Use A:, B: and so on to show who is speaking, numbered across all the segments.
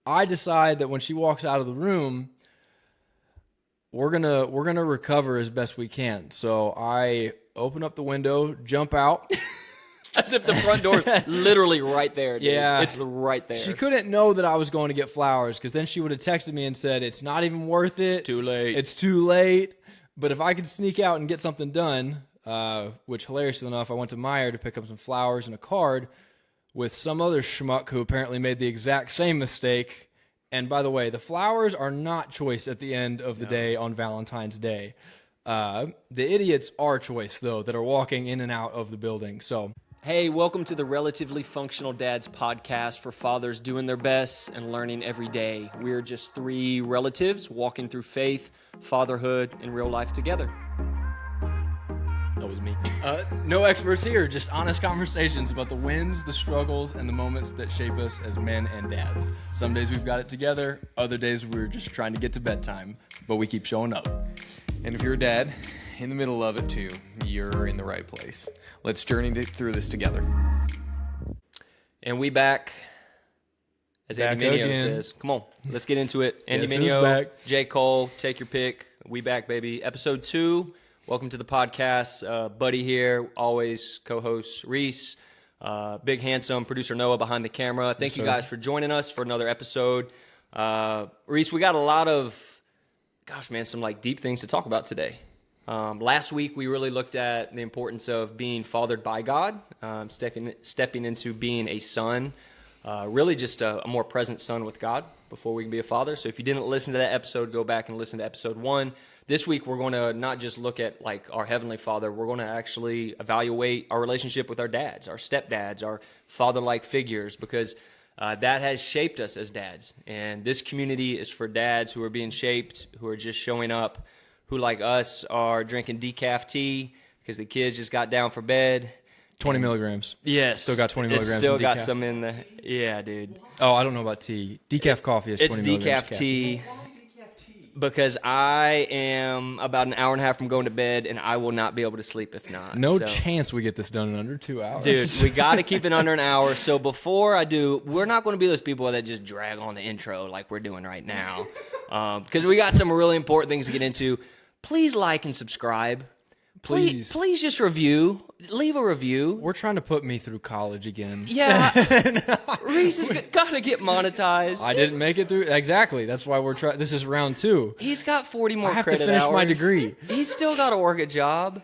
A: I decide that when she walks out of the room, we're gonna recover as best we can. So I open up the window, jump out.
B: As if the front door's literally right there, dude.
A: Yeah.
B: It's right there.
A: She couldn't know that I was going to get flowers because then she would have texted me and said, it's not even worth it.
B: It's too late.
A: It's too late. But if I could sneak out and get something done, which hilariously enough, I went to Meijer to pick up some flowers and a card with some other schmuck who apparently made the exact same mistake. And by the way, the flowers are not choice at the end of the day on Valentine's Day. The idiots are choice, though, that are walking in and out of the building. So...
B: Hey, welcome to the Relatively Functional Dads podcast for fathers doing their best and learning every day. We're just three relatives walking through faith, fatherhood, and real life together.
A: That was me. No experts here, just honest conversations about the wins, the struggles, and the moments that shape us as men and dads. Some days we've got it together, other days we're just trying to get to bedtime, but we keep showing up.
C: And if you're a dad, in the middle of it too, you're in the right place. Let's journey through this together.
B: And we back, as Andy
A: Back
B: Mineo
A: again.
B: says. Come on, let's get into it. Andy
A: Guess who's
B: Mineo,
A: back?
B: J. Cole, take your pick. We back, baby. Episode 2. Welcome to the podcast. Buddy here, always co-host Reese. Big handsome producer Noah behind the camera. Thank you guys for joining us for another episode. Reese, we got a lot of, some like deep things to talk about today. Last week, we really looked at the importance of being fathered by God, stepping into being a son, really just a more present son with God before we can be a father. So if you didn't listen to that episode, go back and listen to episode 1. This week, we're going to not just look at like our Heavenly Father, we're going to actually evaluate our relationship with our dads, our stepdads, our father-like figures, because that has shaped us as dads. And this community is for dads who are being shaped, who are just showing up, who like us are drinking decaf tea because the kids just got down for bed.
A: 20 milligrams.
B: Yes.
A: Still got 20 milligrams
B: It's still
A: of
B: got
A: decaf.
B: some in the... Yeah, dude.
A: Oh, I don't know about tea. Decaf coffee is 20
B: It's
A: milligrams.
B: decaf tea because I am about an hour and a half from going to bed, and I will not be able to sleep if not.
A: No
B: So-
A: chance we get this done in under 2 hours.
B: Dude, we got to keep it under an hour. So before I do, we're not going to be those people that just drag on the intro like we're doing right now. Because we got some really important things to get into. Please like and subscribe. Please just review. Leave a review.
A: We're trying to put me through college again.
B: Yeah. Reese has got to get monetized.
A: I didn't make it through. Exactly. That's why we're trying. This is round 2.
B: He's got 40 more
A: I have to
B: credit
A: finish my
B: hours.
A: degree.
B: He's still got to work a job.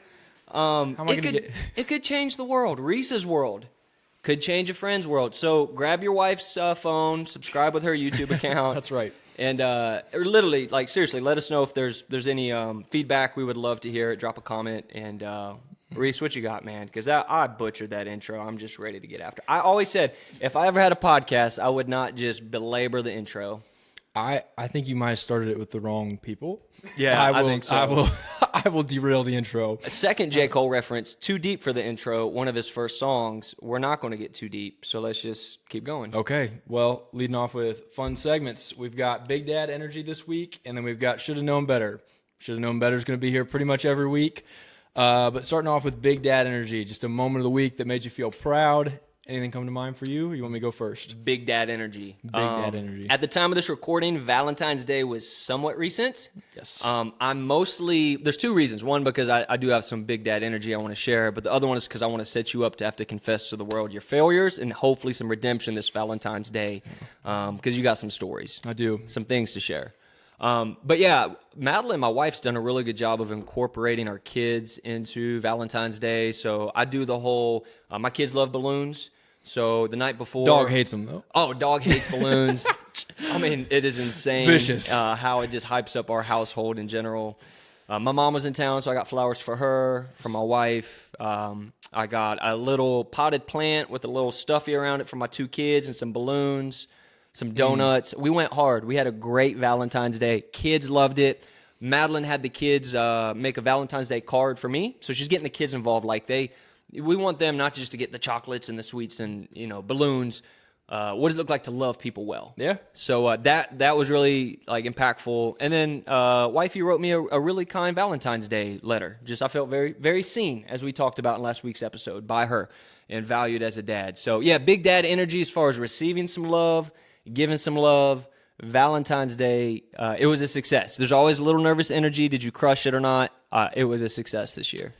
A: How am I going to get...
B: It could change the world. Reese's world could change a friend's world. So grab your wife's phone, subscribe with her YouTube account.
A: That's right.
B: And literally, like seriously, let us know if there's any feedback. We would love to hear it. Drop a comment. And Reese, what you got, man? Because I butchered that intro. I'm just ready to get after. I always said if I ever had a podcast, I would not just belabor the intro.
A: I think you might have started it with the wrong people.
B: Yeah, I think so.
A: I will derail the intro.
B: A second J. Cole reference, too deep for the intro, one of his first songs. We're not going to get too deep, so let's just keep going.
A: Okay, well, leading off with fun segments, we've got Big Dad Energy this week, and then we've got Shoulda Known Better. Shoulda Known Better is going to be here pretty much every week. But starting off with Big Dad Energy, just a moment of the week that made you feel proud. Anything come to mind for you, or you want me to go first?
B: Big Dad Energy.
A: Big Dad Energy.
B: At the time of this recording, Valentine's Day was somewhat recent.
A: Yes.
B: I'm mostly, there's 2 reasons. One, because I do have some Big Dad Energy I want to share, but the other one is because I want to set you up to have to confess to the world your failures and hopefully some redemption this Valentine's Day, because you got some stories.
A: I do.
B: Some things to share. But yeah, Madeline, my wife's done a really good job of incorporating our kids into Valentine's Day. So I do the whole, my kids love balloons. So the night before...
A: Dog hates them, though.
B: Oh, dog hates balloons. I mean, it is insane.
A: Vicious.
B: How it just hypes up our household in general. My mom was in town, so I got flowers for her, for my wife. I got a little potted plant with a little stuffy around it for my 2 kids and some balloons, some donuts. We went hard. We had a great Valentine's Day. Kids loved it. Madeline had the kids make a Valentine's Day card for me, so she's getting the kids involved. We want them not just to get the chocolates and the sweets and balloons. What does it look like to love people well?
A: Yeah.
B: So that was really impactful. And then wifey wrote me a really kind Valentine's Day letter. Just I felt very, very seen, as we talked about in last week's episode, by her and valued as a dad. So yeah, Big Dad energy as far as receiving some love, giving some love. Valentine's Day, it was a success. There's always a little nervous energy. Did you crush it or not? It was a success this year.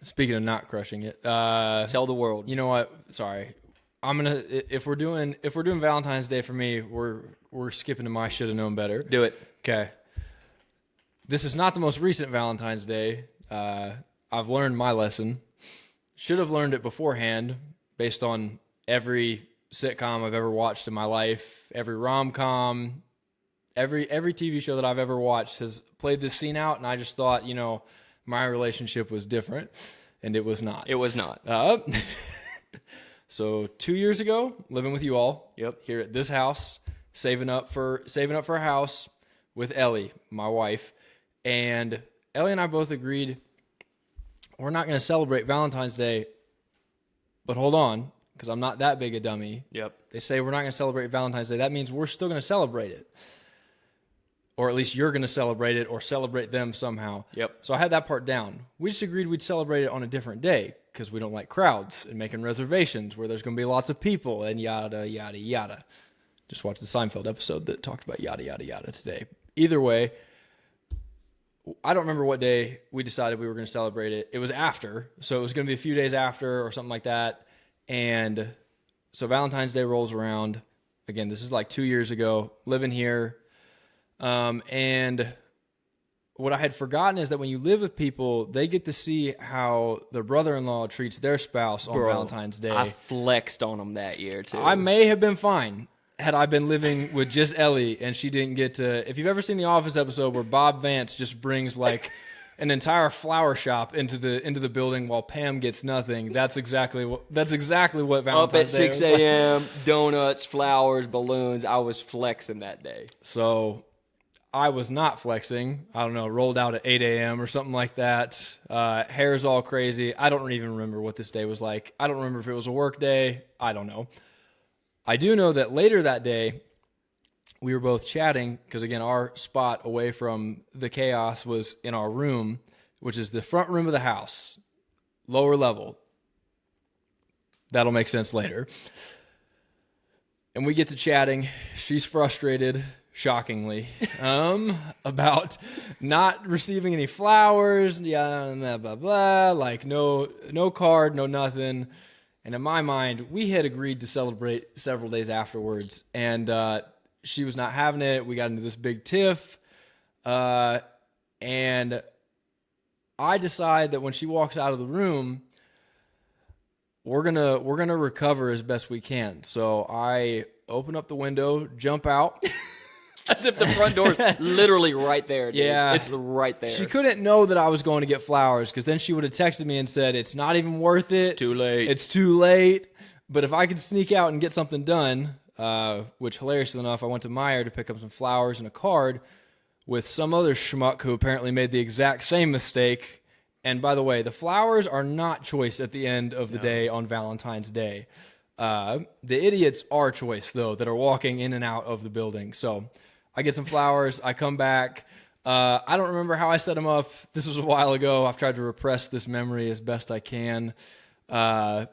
A: Speaking of not crushing it,
B: Tell the world.
A: you know what? Sorry, if we're doing Valentine's Day for me, we're skipping to my should have known better.
B: Do it.
A: Okay. This is not the most recent Valentine's Day. I've learned my lesson. Should have learned it beforehand, based on every sitcom I've ever watched in my life, every rom-com, every TV show that I've ever watched has played this scene out, and I just thought, my relationship was different, and it was not.
B: It was not.
A: So 2 years ago, living with you all,
B: Yep.
A: here at this house, saving up for a house with Ellie, my wife, and Ellie and I both agreed we're not going to celebrate Valentine's Day, but hold on, because I'm not that big a dummy.
B: Yep.
A: They say we're not going to celebrate Valentine's Day. That means we're still going to celebrate it. Or at least you're going to celebrate it or celebrate them somehow.
B: Yep.
A: So I had that part down. We just agreed we'd celebrate it on a different day because we don't like crowds and making reservations where there's going to be lots of people and yada, yada, yada. Just watched the Seinfeld episode that talked about yada, yada, yada today. Either way, I don't remember what day we decided we were going to celebrate it. It was after. So it was going to be a few days after or something like that. And so Valentine's Day rolls around. Again, this is like 2 years ago, living here. And what I had forgotten is that when you live with people, they get to see how their brother-in-law treats their spouse on Valentine's Day.
B: I flexed on them that year, too.
A: I may have been fine had I been living with just Ellie and she didn't get to... If you've ever seen the Office episode where Bob Vance just brings like an entire flower shop into the building while Pam gets nothing, that's exactly what Valentine's Day
B: Up at 6 a.m., donuts, flowers, balloons. I was flexing that day.
A: So I was not flexing. I don't know, rolled out at 8 a.m. or something like that. Hair's all crazy. I don't even remember what this day was like. I don't remember if it was a work day. I don't know. I do know that later that day, we were both chatting because, again, our spot away from the chaos was in our room, which is the front room of the house, lower level. That'll make sense later. And we get to chatting. She's frustrated, shockingly, about not receiving any flowers, yeah, blah, blah, blah, like no card, no nothing. And in my mind, we had agreed to celebrate several days afterwards, and she was not having it. We got into this big tiff, and I decide that when she walks out of the room, we're gonna recover as best we can. So I open up the window, jump out.
B: As if the front door's literally right there, dude.
A: Yeah.
B: It's right there.
A: She couldn't know that I was going to get flowers because then she would have texted me and said, it's not even worth it.
B: It's too late.
A: It's too late. But if I could sneak out and get something done, which hilariously enough, I went to Meijer to pick up some flowers and a card with some other schmuck who apparently made the exact same mistake. And by the way, the flowers are not choice at the end of the day on Valentine's Day. The idiots are choice, though, that are walking in and out of the building. So I get some flowers. I come back. I don't remember how I set them up. This was a while ago. I've tried to repress this memory as best I can. But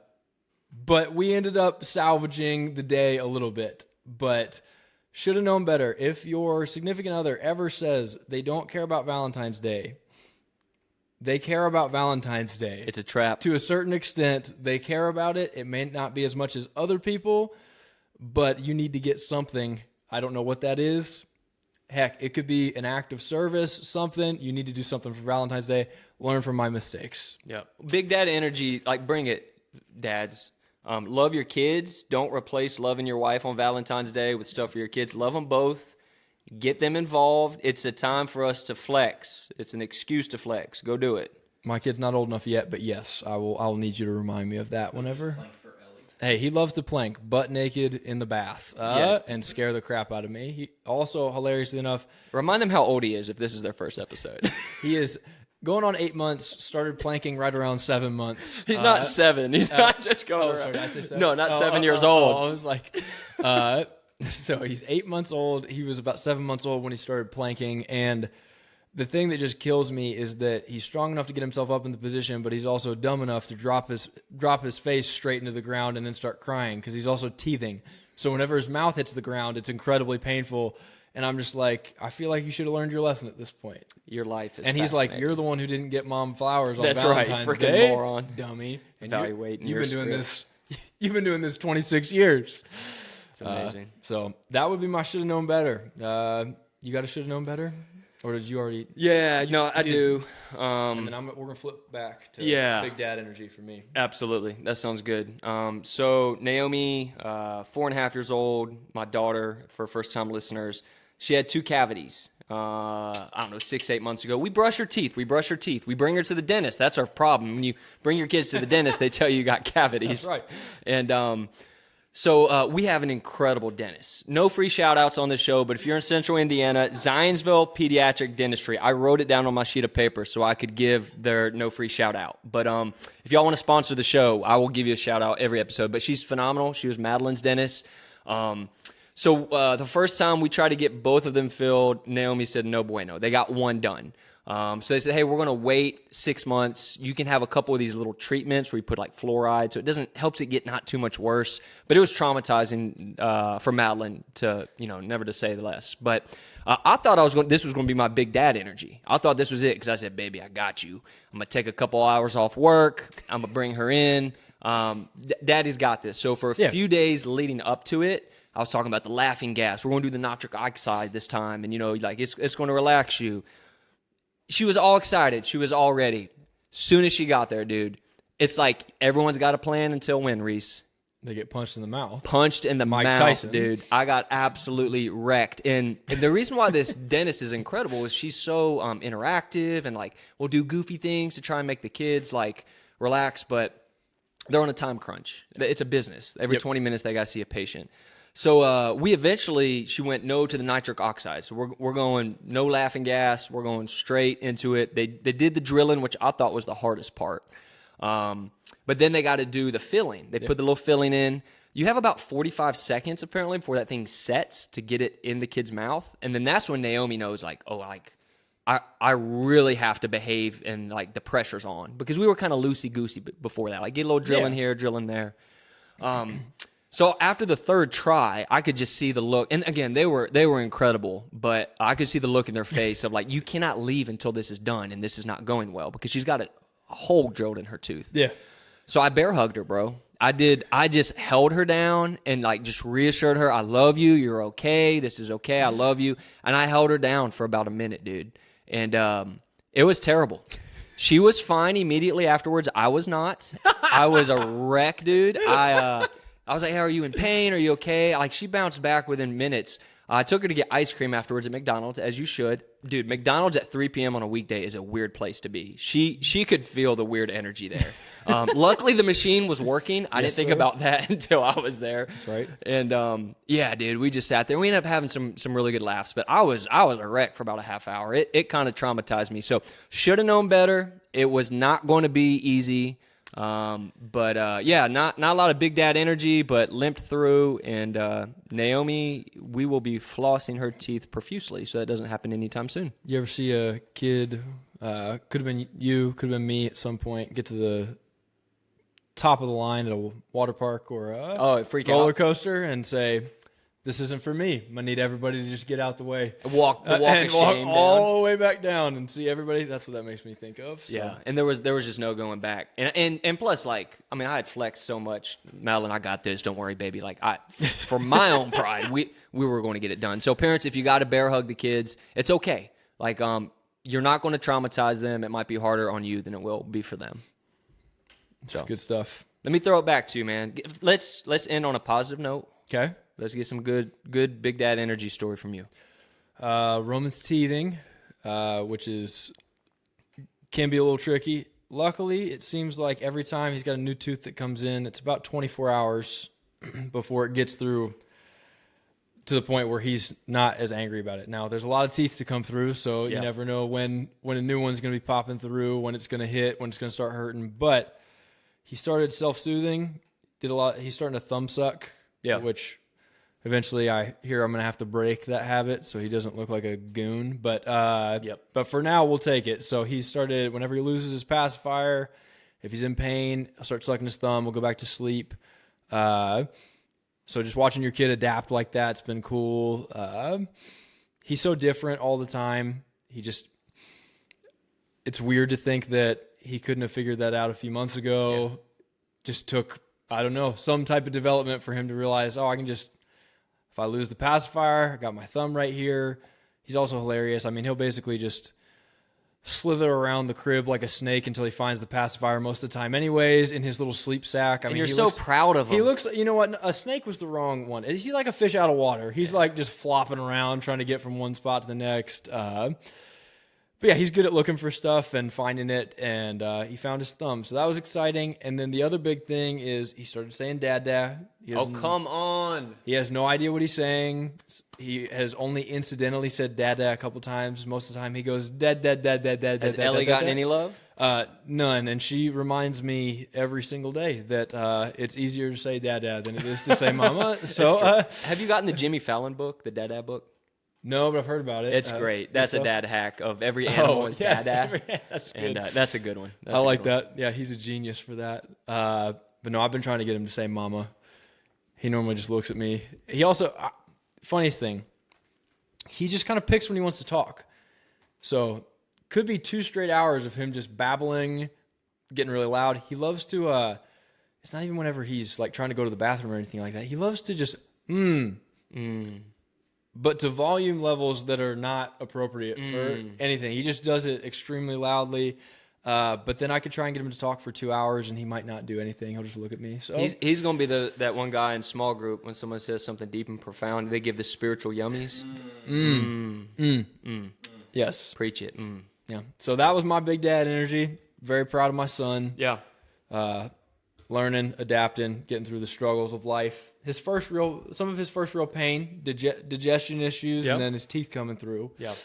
A: we ended up salvaging the day a little bit. But should have known better. If your significant other ever says they don't care about Valentine's Day, they care about Valentine's Day.
B: It's a trap.
A: To a certain extent, they care about it. It may not be as much as other people, but you need to get something. I don't know what that is. Heck, it could be an act of service, something. You need to do something for Valentine's Day. Learn from my mistakes.
B: Yeah. Big dad energy, like bring it, dads. Love your kids. Don't replace loving your wife on Valentine's Day with stuff for your kids. Love them both. Get them involved. It's a time for us to flex. It's an excuse to flex. Go do it.
A: My kid's not old enough yet, but yes, I'll need you to remind me of that whenever. Hey, he loves to plank butt naked in the bath and scare the crap out of me. He also, hilariously enough,
B: Remind them how old he is if this is their first episode.
A: he is going on 8 months, started planking right around 7 months.
B: He's not 7. He's not just going around.
A: Sorry, did I say 7?
B: No, not 7 years old.
A: I was like, so he's 8 months old. He was about 7 months old when he started planking. And the thing that just kills me is that he's strong enough to get himself up in the position, but he's also dumb enough to drop his face straight into the ground and then start crying because he's also teething So whenever his mouth hits the ground, it's incredibly painful. And I'm just like, I feel like you should have learned your lesson at this point.
B: Your life is
A: And he's like,
B: fascinating.
A: you're the one who didn't get mom flowers on
B: That's right,
A: Valentine's
B: freaking
A: Day,
B: moron.
A: dummy. And
B: Evaluating
A: you've
B: your
A: been doing
B: script.
A: this. You've been doing this 26 years.
B: It's amazing.
A: So that would be my should have known better. You got to should have known better, or did you already?
B: Yeah, no, I do.
A: And then we're gonna flip back to
B: Yeah.
A: big dad energy for me.
B: Absolutely. That sounds good. So Naomi, 4.5 years old, my daughter, for first-time listeners, she had 2 cavities. I don't know, 6-8 months ago. We brush her teeth. We bring her to the dentist. That's our problem. When you bring your kids to the dentist, they tell you got cavities.
A: That's right.
B: And so we have an incredible dentist. No free shout-outs on this show, but if you're in central Indiana, Zionsville Pediatric Dentistry. I wrote it down on my sheet of paper so I could give their no free shout-out. But if y'all want to sponsor the show, I will give you a shout-out every episode. But she's phenomenal. She was Madeline's dentist. So the first time we tried to get both of them filled, Naomi said, no bueno. They got one done. So they said, hey, we're going to wait 6 months. You can have a couple of these little treatments where you put like fluoride, so it helps it get not too much worse. But it was traumatizing for Madeline to, never to say less. But I thought this was going to be my big dad energy. I thought this was it because I said, baby, I got you. I'm going to take a couple hours off work. I'm going to bring her in. Daddy's got this. So for a few days leading up to it, I was talking about the laughing gas. We're going to do the nitric oxide this time. And, it's going to relax you. She was all excited. She was all ready. Soon as she got there, dude, it's like everyone's got a plan until when, Reese?
A: They get punched in the mouth.
B: Punched in the
A: Mike
B: mouth,
A: Tyson.
B: dude. I got absolutely wrecked. And the reason why this dentist is incredible is she's so interactive and will do goofy things to try and make the kids relax, but they're on a time crunch. It's a business. Every 20 minutes they got to see a patient. So she went no to the nitric oxide. So we're going no laughing gas. We're going straight into it. They did the drilling, which I thought was the hardest part. But then they got to do the filling. They put the little filling in. You have about 45 seconds apparently before that thing sets to get it in the kid's mouth. And then that's when Naomi knows I really have to behave and the pressure's on, because we were kind of loosey-goosey before that. Get a little drilling here, drilling there. So after the third try, I could just see the look. And again, they were incredible, but I could see the look in their face of you cannot leave until this is done and this is not going well, because she's got a hole drilled in her tooth.
A: Yeah.
B: So I bear hugged her, bro. I did. I just held her down and just reassured her, I love you. You're okay. This is okay. I love you. And I held her down for about a minute, dude. And it was terrible. She was fine immediately afterwards. I was not. I was a wreck, dude. I was like, hey, are you in pain? Are you okay? She bounced back within minutes. I took her to get ice cream afterwards at McDonald's, as you should. Dude, McDonald's at 3 p.m. on a weekday is a weird place to be. She could feel the weird energy there. Luckily, the machine was working. I didn't think about that until I was there.
A: That's right.
B: And, yeah, dude, we just sat there. We ended up having some really good laughs. But I was a wreck for about a half hour. It kind of traumatized me. So should have known better. It was not going to be easy. But not a lot of big dad energy, but limped through. And Naomi, we will be flossing her teeth profusely, so that doesn't happen anytime soon.
A: You ever see a kid, could have been you, could have been me at some point, get to the top of the line at a water park or a roller coaster and say, this isn't for me. I need everybody to just get out the way.
B: Walk of shame down.
A: All the way back down and see everybody. That's what that makes me think of. So.
B: Yeah, and there was just no going back. And plus, I had flexed so much. Madeline, I got this. Don't worry, baby. For my own pride, we were going to get it done. So parents, if you got to bear hug the kids, it's okay. You're not going to traumatize them. It might be harder on you than it will be for them.
A: It's good stuff.
B: Let me throw it back to you, man. Let's end on a positive note.
A: Okay.
B: Let's get some good big dad energy story from you.
A: Roman's teething, which can be a little tricky. Luckily, it seems like every time he's got a new tooth that comes in, it's about 24 hours before it gets through to the point where he's not as angry about it. Now, there's a lot of teeth to come through, so you never know when a new one's going to be popping through, when it's going to hit, when it's going to start hurting. But he started self-soothing, did a lot. He's starting to thumb suck, which eventually I hear I'm going to have to break that habit so he doesn't look like a goon. But but for now, we'll take it. So he started, whenever he loses his pacifier, if he's in pain, I'll start sucking his thumb. We'll go back to sleep. So just watching your kid adapt like that's been cool. He's so different all the time. It's weird to think that he couldn't have figured that out a few months ago. Yeah. Just took, I don't know, some type of development for him to realize, I can just, if I lose the pacifier, I got my thumb right here. He's also hilarious. I mean, he'll basically just slither around the crib like a snake until he finds the pacifier most of the time anyways in his little sleep sack.
B: You're so proud of him.
A: He looks, you know what, a snake was the wrong one. He's like a fish out of water. He's like just flopping around trying to get from one spot to the next. But yeah, he's good at looking for stuff and finding it, and he found his thumb. So that was exciting. And then the other big thing is he started saying dad.
B: Come on.
A: He has no idea what he's saying. He has only incidentally said dad a couple times. Most of the time he goes dad.
B: Has Ellie gotten any love?
A: None. And she reminds me every single day that it's easier to say dad than it is to say mama. So
B: have you gotten the Jimmy Fallon book, the Dad book?
A: No, but I've heard about it.
B: It's great. That's a dad hack of every animal is
A: yes,
B: dad.
A: That's good.
B: And that's a good one.
A: I like that. Yeah, he's a genius for that. But no, I've been trying to get him to say mama. He normally just looks at me. He also, funniest thing, he just kind of picks when he wants to talk. So could be 2 straight hours of him just babbling, getting really loud. He loves to, it's not even whenever he's like trying to go to the bathroom or anything like that. He loves to just, but to volume levels that are not appropriate for anything. He just does it extremely loudly. But then I could try and get him to talk for 2 hours, and he might not do anything. He'll just look at me. So
B: he's going to be that one guy in small group when someone says something deep and profound. They give the spiritual yummies.
A: Yes,
B: preach it.
A: Yeah. So that was my big dad energy. Very proud of my son.
B: Yeah.
A: Learning, adapting, getting through the struggles of life. Some of his first real pain, digestion issues, and then his teeth coming through.
B: Yeah.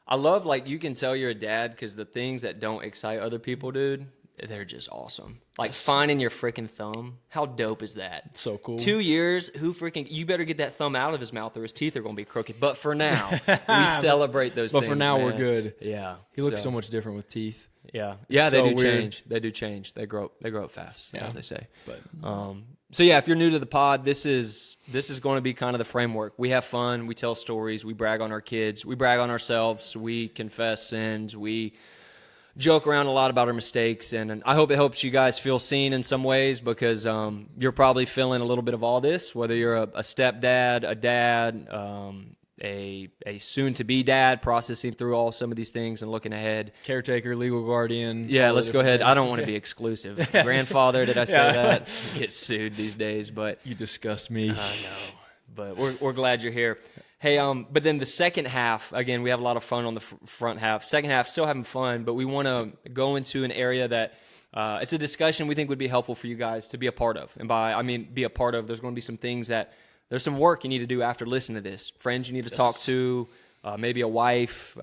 B: I love, like, you can tell you're a dad because the things that don't excite other people, dude, they're just awesome. Like finding your freaking thumb. How dope is that?
A: It's so cool.
B: 2 years, you better get that thumb out of his mouth or his teeth are going to be crooked. But for now, we celebrate those things.
A: But for now,
B: man.
A: we're good.
B: Yeah.
A: He looks so much different with teeth.
B: Yeah. Yeah, they
A: so
B: do
A: weird.
B: change. They do change. They grow up fast, as they say.
A: But
B: so yeah, if you're new to the pod, this is going to be kind of the framework. We have fun, we tell stories, we brag on our kids, we brag on ourselves, we confess sins, we joke around a lot about our mistakes, and I hope it helps you guys feel seen in some ways because you're probably feeling a little bit of all this, whether you're a stepdad, a dad, a soon-to-be dad, processing through some of these things and looking ahead.
A: Caretaker, legal guardian.
B: Yeah, let's go ahead. Things. I don't want to be exclusive. Grandfather, did I say that? Get sued these days, but
A: you disgust me.
B: I know, but we're glad you're here. Hey, but then the second half, again, we have a lot of fun on the front half. Second half, still having fun, but we want to go into an area that it's a discussion we think would be helpful for you guys to be a part of. And by I mean be a part of, there's going to be some things that there's some work you need to do after listening to this. Friends you need to talk to, maybe a wife.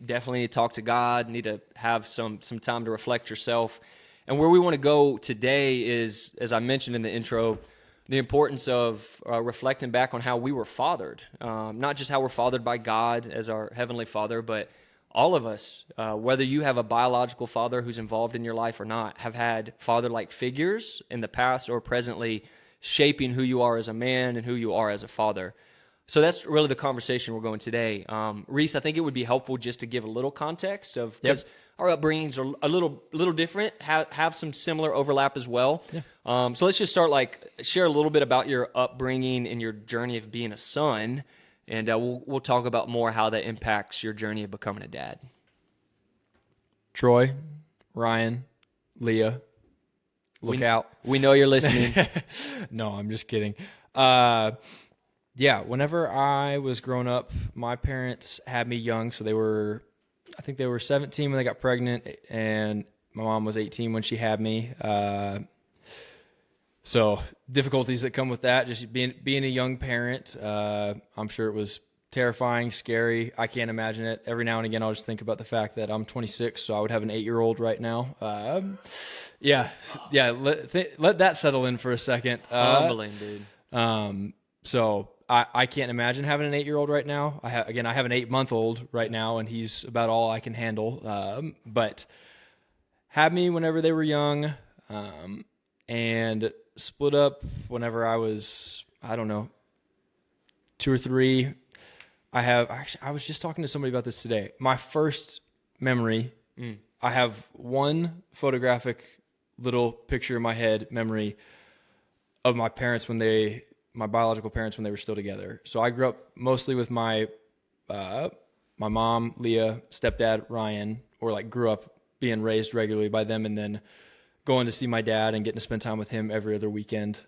B: Definitely need to talk to God. Need to have some time to reflect yourself. And where we want to go today is, as I mentioned in the intro, the importance of reflecting back on how we were fathered. Not just how we're fathered by God as our Heavenly Father, but all of us, whether you have a biological father who's involved in your life or not, have had father-like figures in the past or presently shaping who you are as a man and who you are as a father. So that's really the conversation we're going today. Reese, I think it would be helpful just to give a little context of because our upbringings are a little different, have some similar overlap as well. Yeah. So let's just start share a little bit about your upbringing and your journey of being a son, and we'll talk about more how that impacts your journey of becoming a dad.
A: Troy, Ryan, Leah. Look out.
B: We know you're listening.
A: No, I'm just kidding. Whenever I was growing up, my parents had me young. So I think they were 17 when they got pregnant, and my mom was 18 when she had me. So difficulties that come with that, just being a young parent. I'm sure it was terrifying, scary. I can't imagine it. Every now and again, I'll just think about the fact that I'm 26, so I would have an 8-year-old right now. Let that settle in for a second.
B: Humbling, dude.
A: So I can't imagine having an 8-year-old right now. I have an 8-month-old right now, and he's about all I can handle. But had me whenever they were young, and split up whenever I was I don't know, 2 or 3. I was just talking to somebody about this today. My first memory, I have one photographic little picture in my head memory of my parents my biological parents when they were still together. So I grew up mostly with my mom, Leah, stepdad, Ryan, or like grew up being raised regularly by them, and then going to see my dad and getting to spend time with him every other weekend.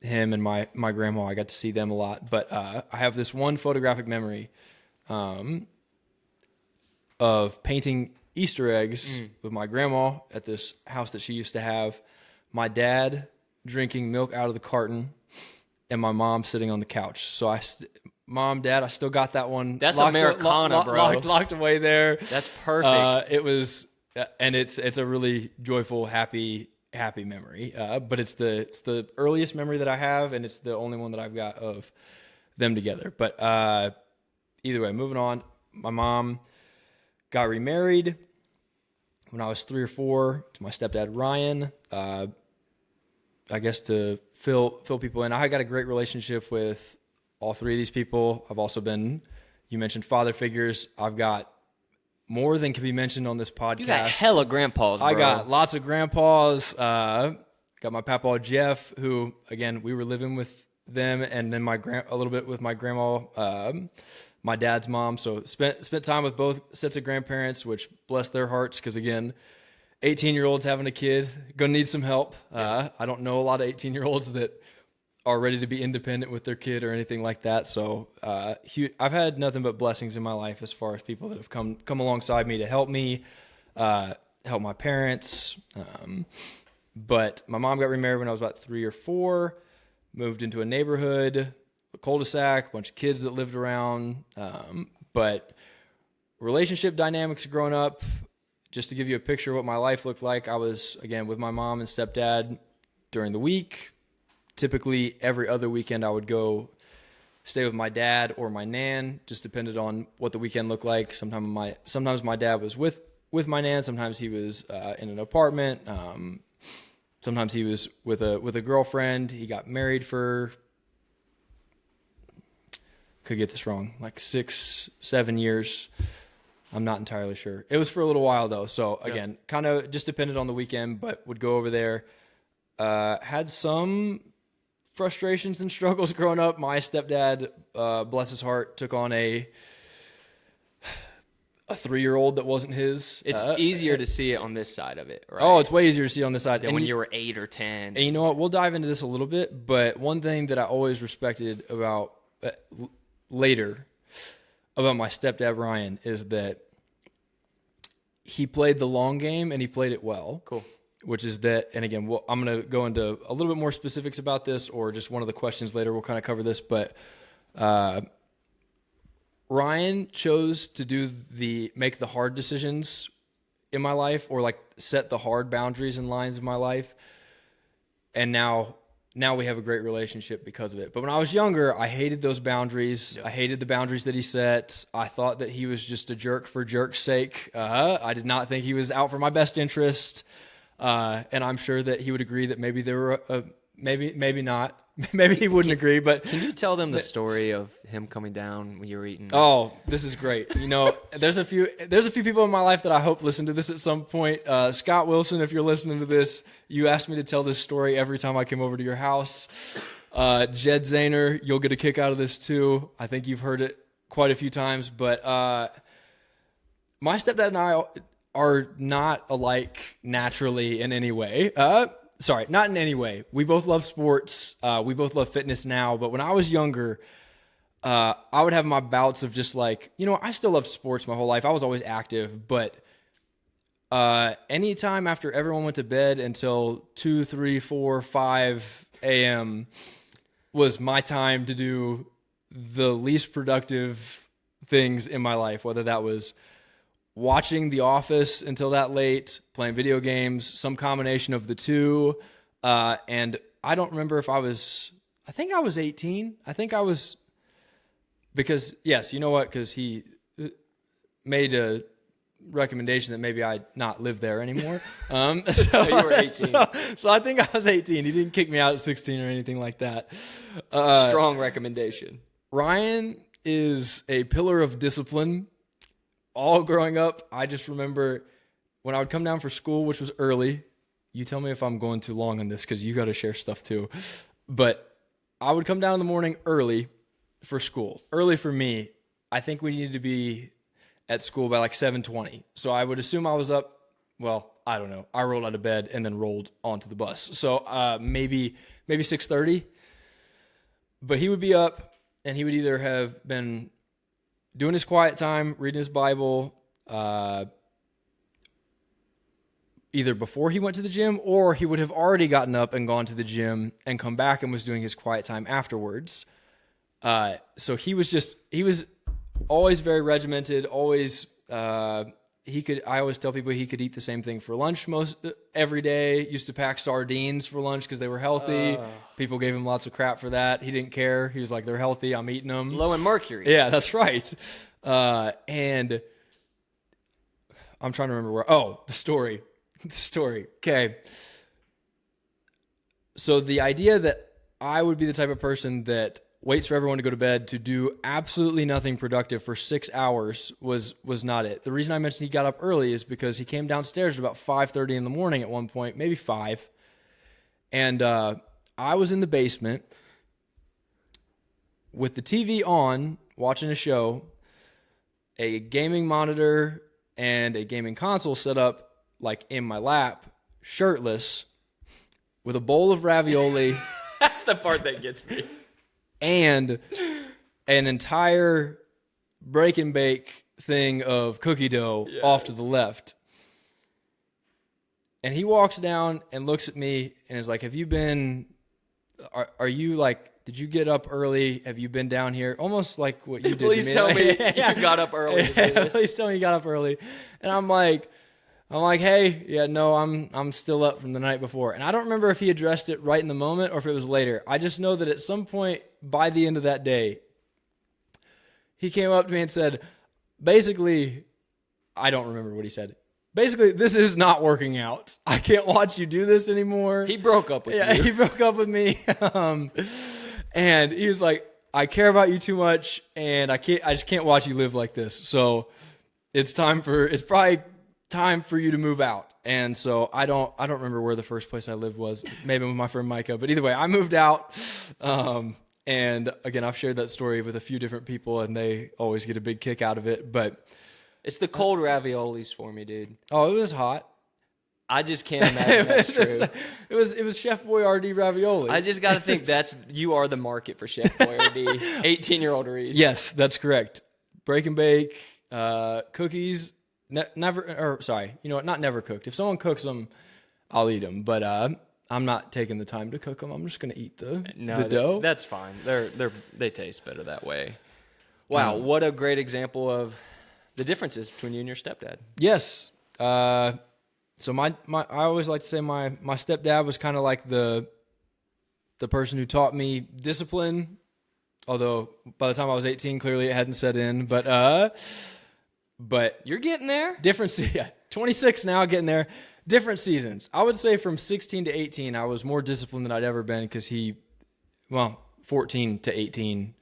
A: Him and my grandma, I got to see them a lot. But I have this one photographic memory of painting Easter eggs with my grandma at this house that she used to have, my dad drinking milk out of the carton, and my mom sitting on the couch. So Mom, Dad, I still got that one.
B: That's Americana, bro.
A: Locked away there.
B: That's perfect.
A: It was, and it's a really joyful, happy memory. But it's the earliest memory that I have, and it's the only one that I've got of them together. But either way, moving on. My mom got remarried when I was 3 or 4 to my stepdad Ryan. I guess to fill people in. I got a great relationship with all 3 of these people. I've also been, you mentioned father figures. I've got more than can be mentioned on this podcast.
B: You got hella grandpas, bro.
A: I got lots of grandpas. Got my papa Jeff, who again we were living with them, and then a little bit with my grandma, my dad's mom. So spent time with both sets of grandparents, which bless their hearts, because again, 18-year-olds having a kid gonna need some help. I don't know a lot of 18-year-olds that are ready to be independent with their kid or anything like that. So I've had nothing but blessings in my life as far as people that have come alongside me to help me, help my parents. But my mom got remarried when I was about 3 or 4, moved into a neighborhood, a cul-de-sac, a bunch of kids that lived around. But relationship dynamics growing up, just to give you a picture of what my life looked like, I was, again, with my mom and stepdad during the week. Typically, every other weekend, I would go stay with my dad or my nan, just depended on what the weekend looked like. Sometimes my dad was with my nan. Sometimes he was in an apartment. Sometimes he was with a girlfriend. He got married for, could get this wrong, like 6-7 years. I'm not entirely sure. It was for a little while though. So again, kind of just depended on the weekend, but would go over there. Had some frustrations and struggles growing up. My stepdad, bless his heart, took on a 3-year-old that wasn't his.
B: It's easier to see it on this side of it, right?
A: Oh, it's way easier to see on this side.
B: Than when you were 8 or 10.
A: And you know what? We'll dive into this a little bit, but one thing that I always respected about later about my stepdad Ryan is that he played the long game and he played it well.
B: Cool.
A: Which is that, and again, I'm going to go into a little bit more specifics about this, or just one of the questions later. We'll kind of cover this, but Ryan chose to make the hard decisions in my life, or like set the hard boundaries and lines in my life. And now we have a great relationship because of it. But when I was younger, I hated those boundaries. Yep. I hated the boundaries that he set. I thought that he was just a jerk for jerk's sake. I did not think he was out for my best interest. And I'm sure that he would agree that maybe there were, maybe not. Maybe he wouldn't agree, but
B: can you tell them the story of him coming down when you were eating?
A: Oh, this is great. You know, there's a few people in my life that I hope listen to this at some point. Scott Wilson, if you're listening to this, you asked me to tell this story every time I came over to your house. Jed Zahner, you'll get a kick out of this too. I think you've heard it quite a few times, but my stepdad and I are not alike naturally in any way. Sorry, not in any way. We both love sports. We both love fitness now. But when I was younger, I would have my bouts of just like, you know, I still loved sports my whole life. I was always active. But anytime after everyone went to bed until 2, 3, 4, 5 a.m. was my time to do the least productive things in my life, whether that was watching The Office until that late, playing video games, some combination of the two. And I don't remember if I think I was 18. I think I was, because yes, you know what? Because he made recommendation that maybe I not live there anymore. So
B: you were 18.
A: So I think I was 18. He didn't kick me out at 16 or anything like that.
B: Strong recommendation.
A: Ryan is a pillar of discipline. All growing up, I just remember when I would come down for school, which was early. You tell me if I'm going too long on this because you got to share stuff too. But I would come down in the morning early for school. Early for me, I think we needed to be at school by like 7:20. So I would assume I was up, well, I don't know. I rolled out of bed and then rolled onto the bus. So maybe 6:30. But he would be up and he would either have been doing his quiet time, reading his Bible, either before he went to the gym, or he would have already gotten up and gone to the gym and come back and was doing his quiet time afterwards. So he was always very regimented, always, I always tell people he could eat the same thing for lunch every day. Used to pack sardines for lunch because they were healthy. People gave him lots of crap for that. He didn't care. He was like, they're healthy. I'm eating them.
B: Low in mercury.
A: Yeah, that's right. And I'm trying to remember where, the story. Okay. So the idea that I would be the type of person that waits for everyone to go to bed to do absolutely nothing productive for 6 hours was not it. The reason I mentioned he got up early is because he came downstairs at about 5:30 in the morning at one point, maybe 5. And I was in the basement with the TV on, watching a show, a gaming monitor and a gaming console set up like in my lap, shirtless, with a bowl of ravioli.
B: That's the part that gets me.
A: And an entire break and bake thing of cookie dough off to the left. And he walks down and looks at me and is like, are you like, did you get up early? Have you been down here? Almost like what you did
B: Please
A: to me.
B: tell me you got up early to do this.
A: Please tell me you got up early. And I'm like, hey, yeah, no, I'm still up from the night before. And I don't remember if he addressed it right in the moment or if it was later. I just know that at some point by the end of that day, he came up to me and said, basically, I don't remember what he said. Basically, this is not working out. I can't watch you do this anymore.
B: He broke up with you.
A: Yeah, he broke up with me. And he was like, I care about you too much and I just can't watch you live like this. So it's probably time for you to move out. And so I don't remember where the first place I lived was. Maybe with my friend Micah. But either way, I moved out. And again, I've shared that story with a few different people and they always get a big kick out of it. But
B: it's the cold raviolis for me, dude.
A: oh, it was hot.
B: I just can't imagine that's true.
A: It was Chef Boyardee ravioli.
B: I just got to think you are the market for Chef Boyardee. 18-year-old Reese.
A: Yes, that's correct. Break and bake, cookies. Not never cooked. If someone cooks them, I'll eat them. But I'm not taking the time to cook them. I'm just going to eat the dough.
B: That's fine. They taste better that way. Wow, what a great example of the differences between you and your stepdad.
A: Yes. So I always like to say my stepdad was kind of like the person who taught me discipline. Although by the time I was 18, clearly it hadn't set in. But
B: You're getting there.
A: 26 now, getting there. Different seasons. I would say from 16 to 18, I was more disciplined than I'd ever been because 14 to 18.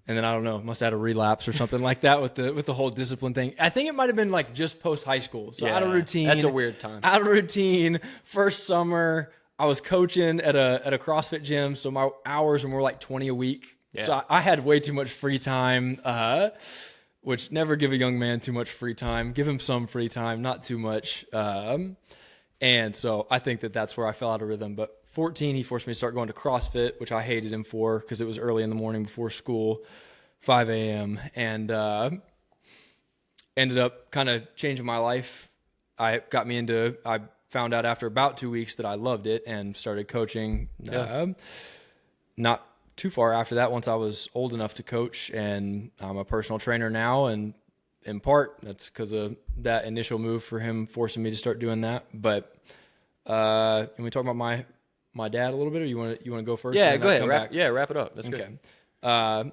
A: And then I don't know, must have had a relapse or something like that with the whole discipline thing. I think it might have been like just post high school. So out of routine.
B: That's a weird time.
A: Out of routine. First summer, I was coaching at a CrossFit gym, so my hours were more like 20 a week.
B: Yeah.
A: So I had way too much free time. Which never give a young man too much free time. Give him some free time, not too much. And so I think that's where I fell out of rhythm. But 14, he forced me to start going to CrossFit, which I hated him for because it was early in the morning before school, 5 a.m. And ended up kind of changing my life. I found out after about 2 weeks that I loved it and started coaching. Not too far after that, once I was old enough to coach, and I'm a personal trainer now. And in part, that's because of that initial move for him forcing me to start doing that. But can we talk about my dad a little bit, or you want to go first?
B: Yeah, go ahead. Wrap it up. That's
A: okay.
B: good.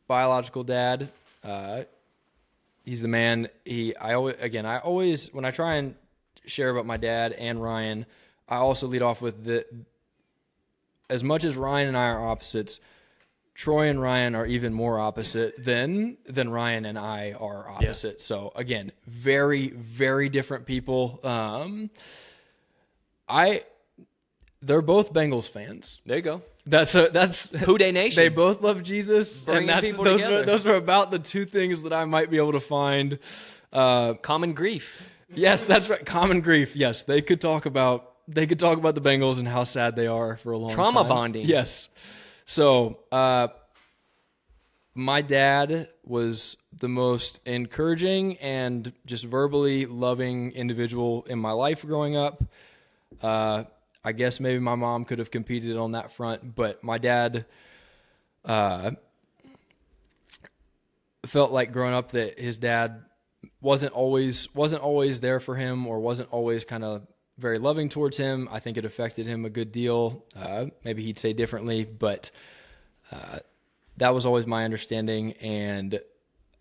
A: Biological dad. He's the man. I always when I try and share about my dad and Ryan, I also lead off with as much as Ryan and I are opposites, Troy and Ryan are even more opposite than Ryan and I are opposite. Yeah. So again, very, very different people. They're both Bengals fans.
B: There you go.
A: That's
B: Who Dey Nation.
A: They both love Jesus,
B: Bringing
A: and
B: people together.
A: Those are about the two things that I might be able to find.
B: Common grief.
A: Yes, that's right. Common grief. Yes, they could talk about the Bengals and how sad they are for a long time.
B: Trauma bonding.
A: Yes. So, my dad was the most encouraging and just verbally loving individual in my life growing up. I guess maybe my mom could have competed on that front, but my dad felt like growing up that his dad wasn't always there for him, or wasn't always kind of very loving towards him. I think it affected him a good deal. Maybe he'd say differently, but that was always my understanding. And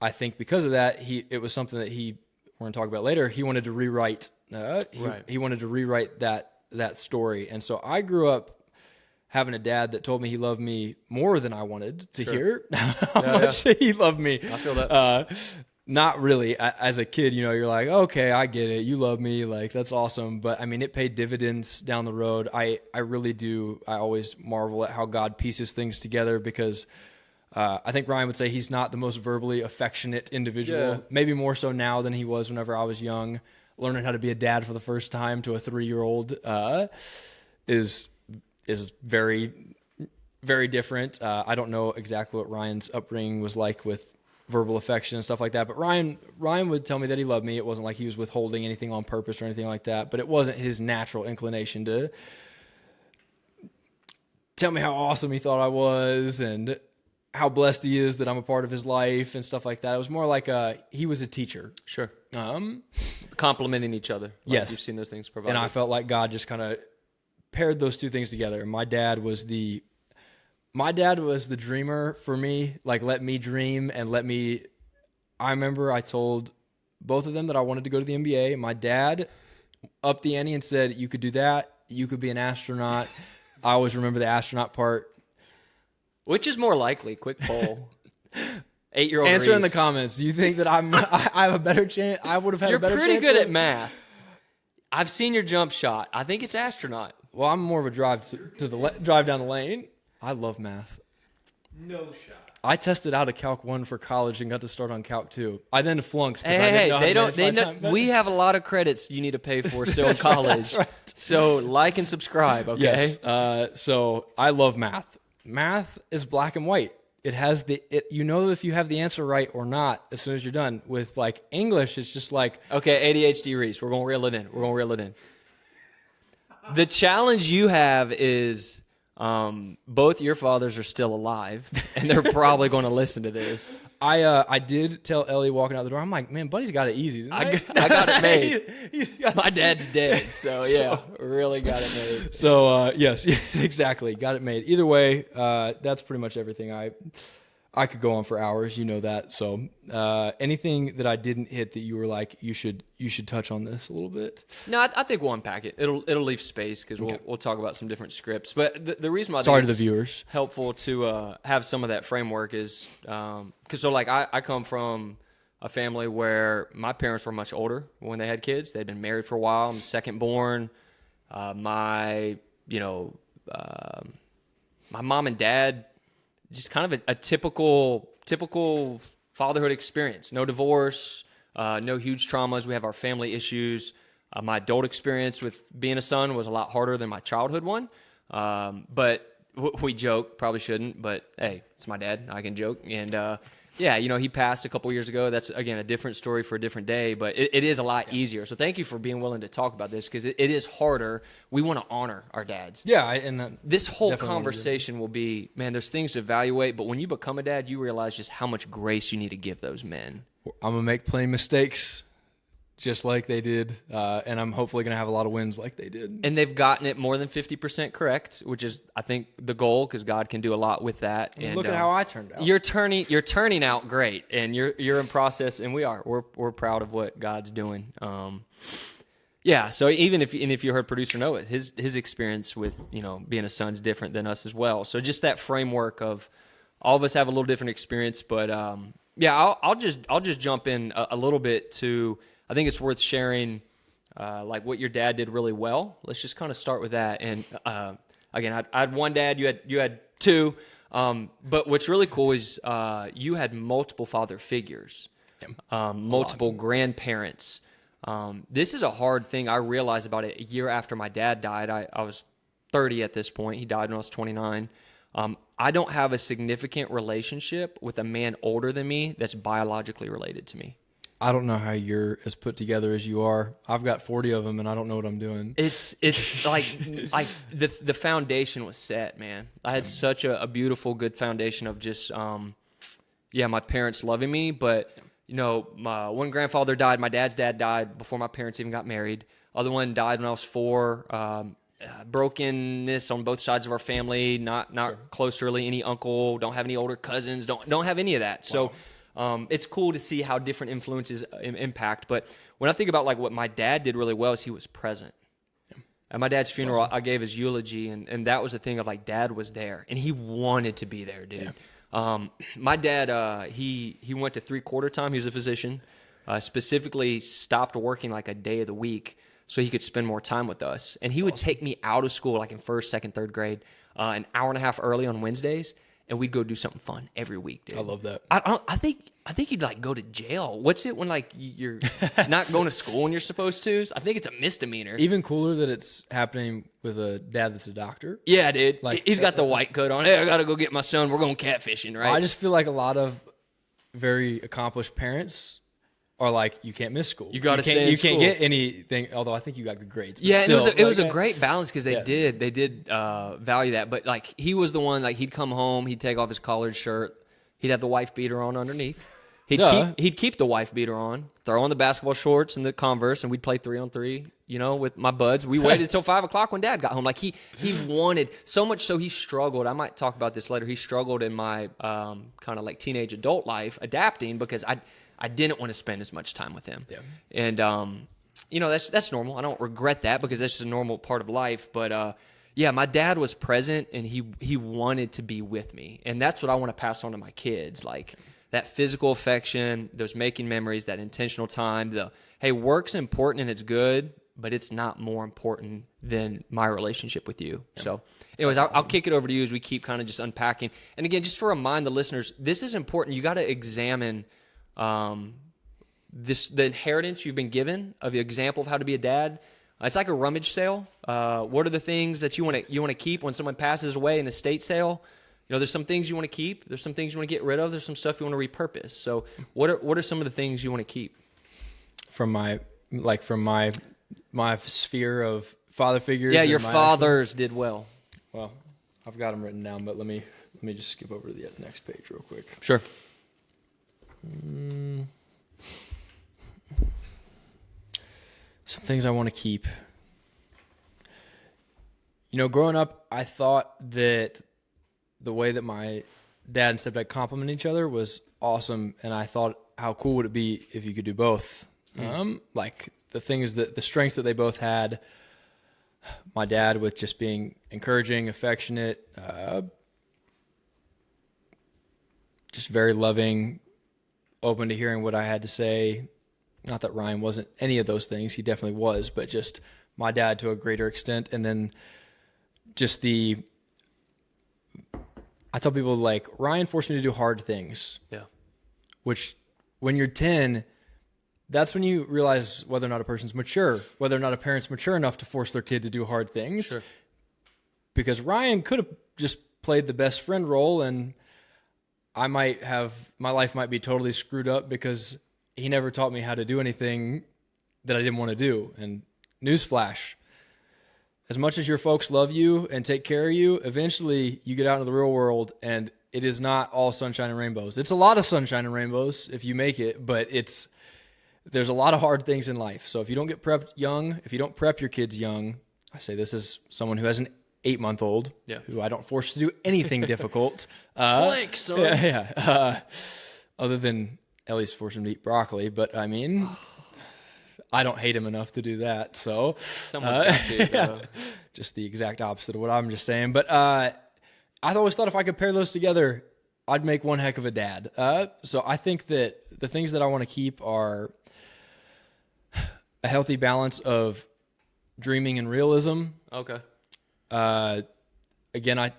A: I think because of that, it was something that we're going to talk about later. He wanted to rewrite. He wanted to rewrite that story. And so I grew up having a dad that told me he loved me more than I wanted to hear how much he loved me. I
B: feel that.
A: Not really. As a kid, you're like, okay, I get it. You love me. Like, that's awesome. But I mean, it paid dividends down the road. I really do. I always marvel at how God pieces things together, because I think Ryan would say he's not the most verbally affectionate individual.
B: Yeah.
A: Maybe more so now than he was whenever I was young. Learning how to be a dad for the first time to a 3-year-old is very, very different. I don't know exactly what Ryan's upbringing was like with verbal affection and stuff like that, but Ryan would tell me that he loved me. It wasn't like he was withholding anything on purpose or anything like that, but it wasn't his natural inclination to tell me how awesome he thought I was and how blessed he is that I'm a part of his life and stuff like that. It was more like he was a teacher.
B: Sure. Complimenting each other. Like
A: yes.
B: You've seen those things provided.
A: And I felt like God just kind of paired those two things together. My dad was the dreamer for me. Like, let me dream and I remember I told both of them that I wanted to go to the NBA. My dad upped the ante and said, you could do that. You could be an astronaut. I always remember the astronaut part.
B: Which is more likely? Quick poll. 8-year-old
A: Answer in
B: Reese.
A: the comments. Do you think that I have a better chance? I would have had a better chance.
B: You're pretty good at math. I've seen your jump shot. I think it's astronaut.
A: Well, I'm more of a drive drive down the lane. I love math.
D: No shot.
A: I tested out of Calc 1 for college and got to start on Calc 2. I then flunked.
B: Hey, we have a lot of credits you need to pay for still in college.
A: Right.
B: So like and subscribe, okay?
A: Yes. So I love math. Math is black and white. It has if you have the answer right or not as soon as you're done. With like English, it's just like,
B: okay, ADHD Reese, we're going to reel it in. The challenge you have is both your fathers are still alive, and they're probably going to listen to this.
A: I did tell Ellie walking out the door, I'm like, man, Buddy's got it easy. Didn't
B: I got it made. My dad's dead, so yeah, really got it made.
A: So yes, exactly, got it made. Either way, that's pretty much everything. I could go on for hours, you know that. So anything that I didn't hit that you were like, you should touch on this a little bit?
B: No, I think we'll unpack it. It'll leave space because we'll talk about some different scripts. But the reason why
A: sorry to the viewers,
B: helpful to have some of that framework is because I come from a family where my parents were much older when they had kids. They'd been married for a while. I'm the second born. My mom and dad, just kind of a typical fatherhood experience. No divorce, no huge traumas. We have our family issues. My adult experience with being a son was a lot harder than my childhood one. But we joke, probably shouldn't, but hey, it's my dad. I can joke. And he passed a couple years ago. That's, again, a different story for a different day, but it is a lot easier. So thank you for being willing to talk about this because it is harder. We want to honor our dads.
A: Yeah, and
B: this whole conversation will be, man, there's things to evaluate, but when you become a dad, you realize just how much grace you need to give those men.
A: I'm going to make plenty of mistakes. just like they did, and I'm hopefully going to have a lot of wins like they did.
B: And they've gotten it more than 50% correct, which is, I think, the goal, because God can do a lot with that. And
A: look at how I turned out.
B: You're turning out great, and you're in process, and we're proud of what God's doing. Yeah. So even if you heard producer Noah, his experience with being a son's different than us as well. So just that framework of all of us have a little different experience, but yeah, I'll just jump in a little bit to. I think it's worth sharing, like what your dad did really well. Let's just kind of start with that. And again, I had one dad. You had two. But what's really cool is you had multiple father figures, multiple grandparents. This is a hard thing. I realized about it a year after my dad died. I was 30 at this point. He died when I was 29. I don't have a significant relationship with a man older than me that's biologically related to me.
A: I don't know how you're as put together as you are. I've got 40 of them, and I don't know what I'm doing.
B: It's like the foundation was set, man. I had such a beautiful, good foundation of just, my parents loving me. But, my one grandfather died. My dad's dad died before my parents even got married. Other one died when I was 4. Brokenness on both sides of our family. Not sure. Close to really any uncle. Don't have any older cousins. Don't have any of that. Wow. So. It's cool to see how different influences impact. But when I think about like what my dad did really well is he was present. Yeah. At my dad's funeral, awesome. I gave his eulogy, and that was the thing of like dad was there, and he wanted to be there, dude. Yeah. My dad, he went to 3/4 time. He was a physician, specifically stopped working like a day of the week so he could spend more time with us. And he would take me out of school like in 1st, 2nd, 3rd grade, an hour and a half early on Wednesdays. And we'd go do something fun every week, dude.
A: I love that.
B: I think you'd like go to jail. What's it when like you're not going to school when you're supposed to? I think it's a misdemeanor.
A: Even cooler that it's happening with a dad that's a doctor.
B: Yeah, dude. Like he's got the white coat on. Hey, I got to go get my son. We're going catfishing, right?
A: I just feel like a lot of very accomplished parents are like, you can't miss school.
B: You got to stay in school.
A: You can't get anything. Although I think you got good grades.
B: Yeah, still, and it was a great balance because they did value that. But like he was the one, like he'd come home, he'd take off his collared shirt, he'd have the wife beater on underneath. He'd keep the wife beater on, throw on the basketball shorts and the Converse, and we'd play 3-on-3. With my buds. We waited till 5 o'clock when Dad got home. Like he wanted so much, so he struggled. I might talk about this later. He struggled in my kind of like teenage adult life adapting because I didn't want to spend as much time with him. Yeah. And, that's normal. I don't regret that because that's just a normal part of life. But, my dad was present and he wanted to be with me. And that's what I want to pass on to my kids. Like that physical affection, those making memories, that intentional time, hey, work's important and it's good, but it's not more important than my relationship with you. Yeah. So anyways, I'll kick it over to you as we keep kind of just unpacking. And again, just to remind the listeners, this is important. You got to examine the inheritance you've been given of the example of how to be a dad. It's like a rummage sale. What are the things that you want to keep when someone passes away in an estate sale? There's some things you want to keep. There's some things you want to get rid of. There's some stuff you want to repurpose. So what are some of the things you want to keep? From my
A: sphere of father figures.
B: Yeah, your fathers did well.
A: Well, I've got them written down, but let me just skip over to the next page real quick.
B: Sure.
A: Some things I want to keep. Growing up, I thought that the way that my dad and stepdad complement each other was awesome, and I thought, how cool would it be if you could do both? Like the things that the strengths that they both had. My dad with just being encouraging, affectionate, just very loving, open to hearing what I had to say. Not that Ryan wasn't any of those things. He definitely was, but just my dad to a greater extent. And then just I tell people like Ryan forced me to do hard things. Yeah. Which when you're 10, that's when you realize whether or not a person's mature, whether or not a parent's mature enough to force their kid to do hard things. Sure. Because Ryan could have just played the best friend role, and my life might be totally screwed up because he never taught me how to do anything that I didn't want to do. And newsflash, as much as your folks love you and take care of you, eventually you get out into the real world and it is not all sunshine and rainbows. It's a lot of sunshine and rainbows if you make it, but there's a lot of hard things in life. So if you don't get prepped young, if you don't prep your kids young, I say this as someone who has an 8-month-old, who I don't force to do anything difficult.
B: Plank, son.
A: Yeah. Other than Ellie's force him to eat broccoli, but I mean, I don't hate him enough to do that. So
B: Someone's got to, though.
A: just the exact opposite of what I'm just saying. But I always thought if I could pair those together, I'd make one heck of a dad. So I think that the things that I want to keep are a healthy balance of dreaming and realism.
B: Okay.
A: Again, I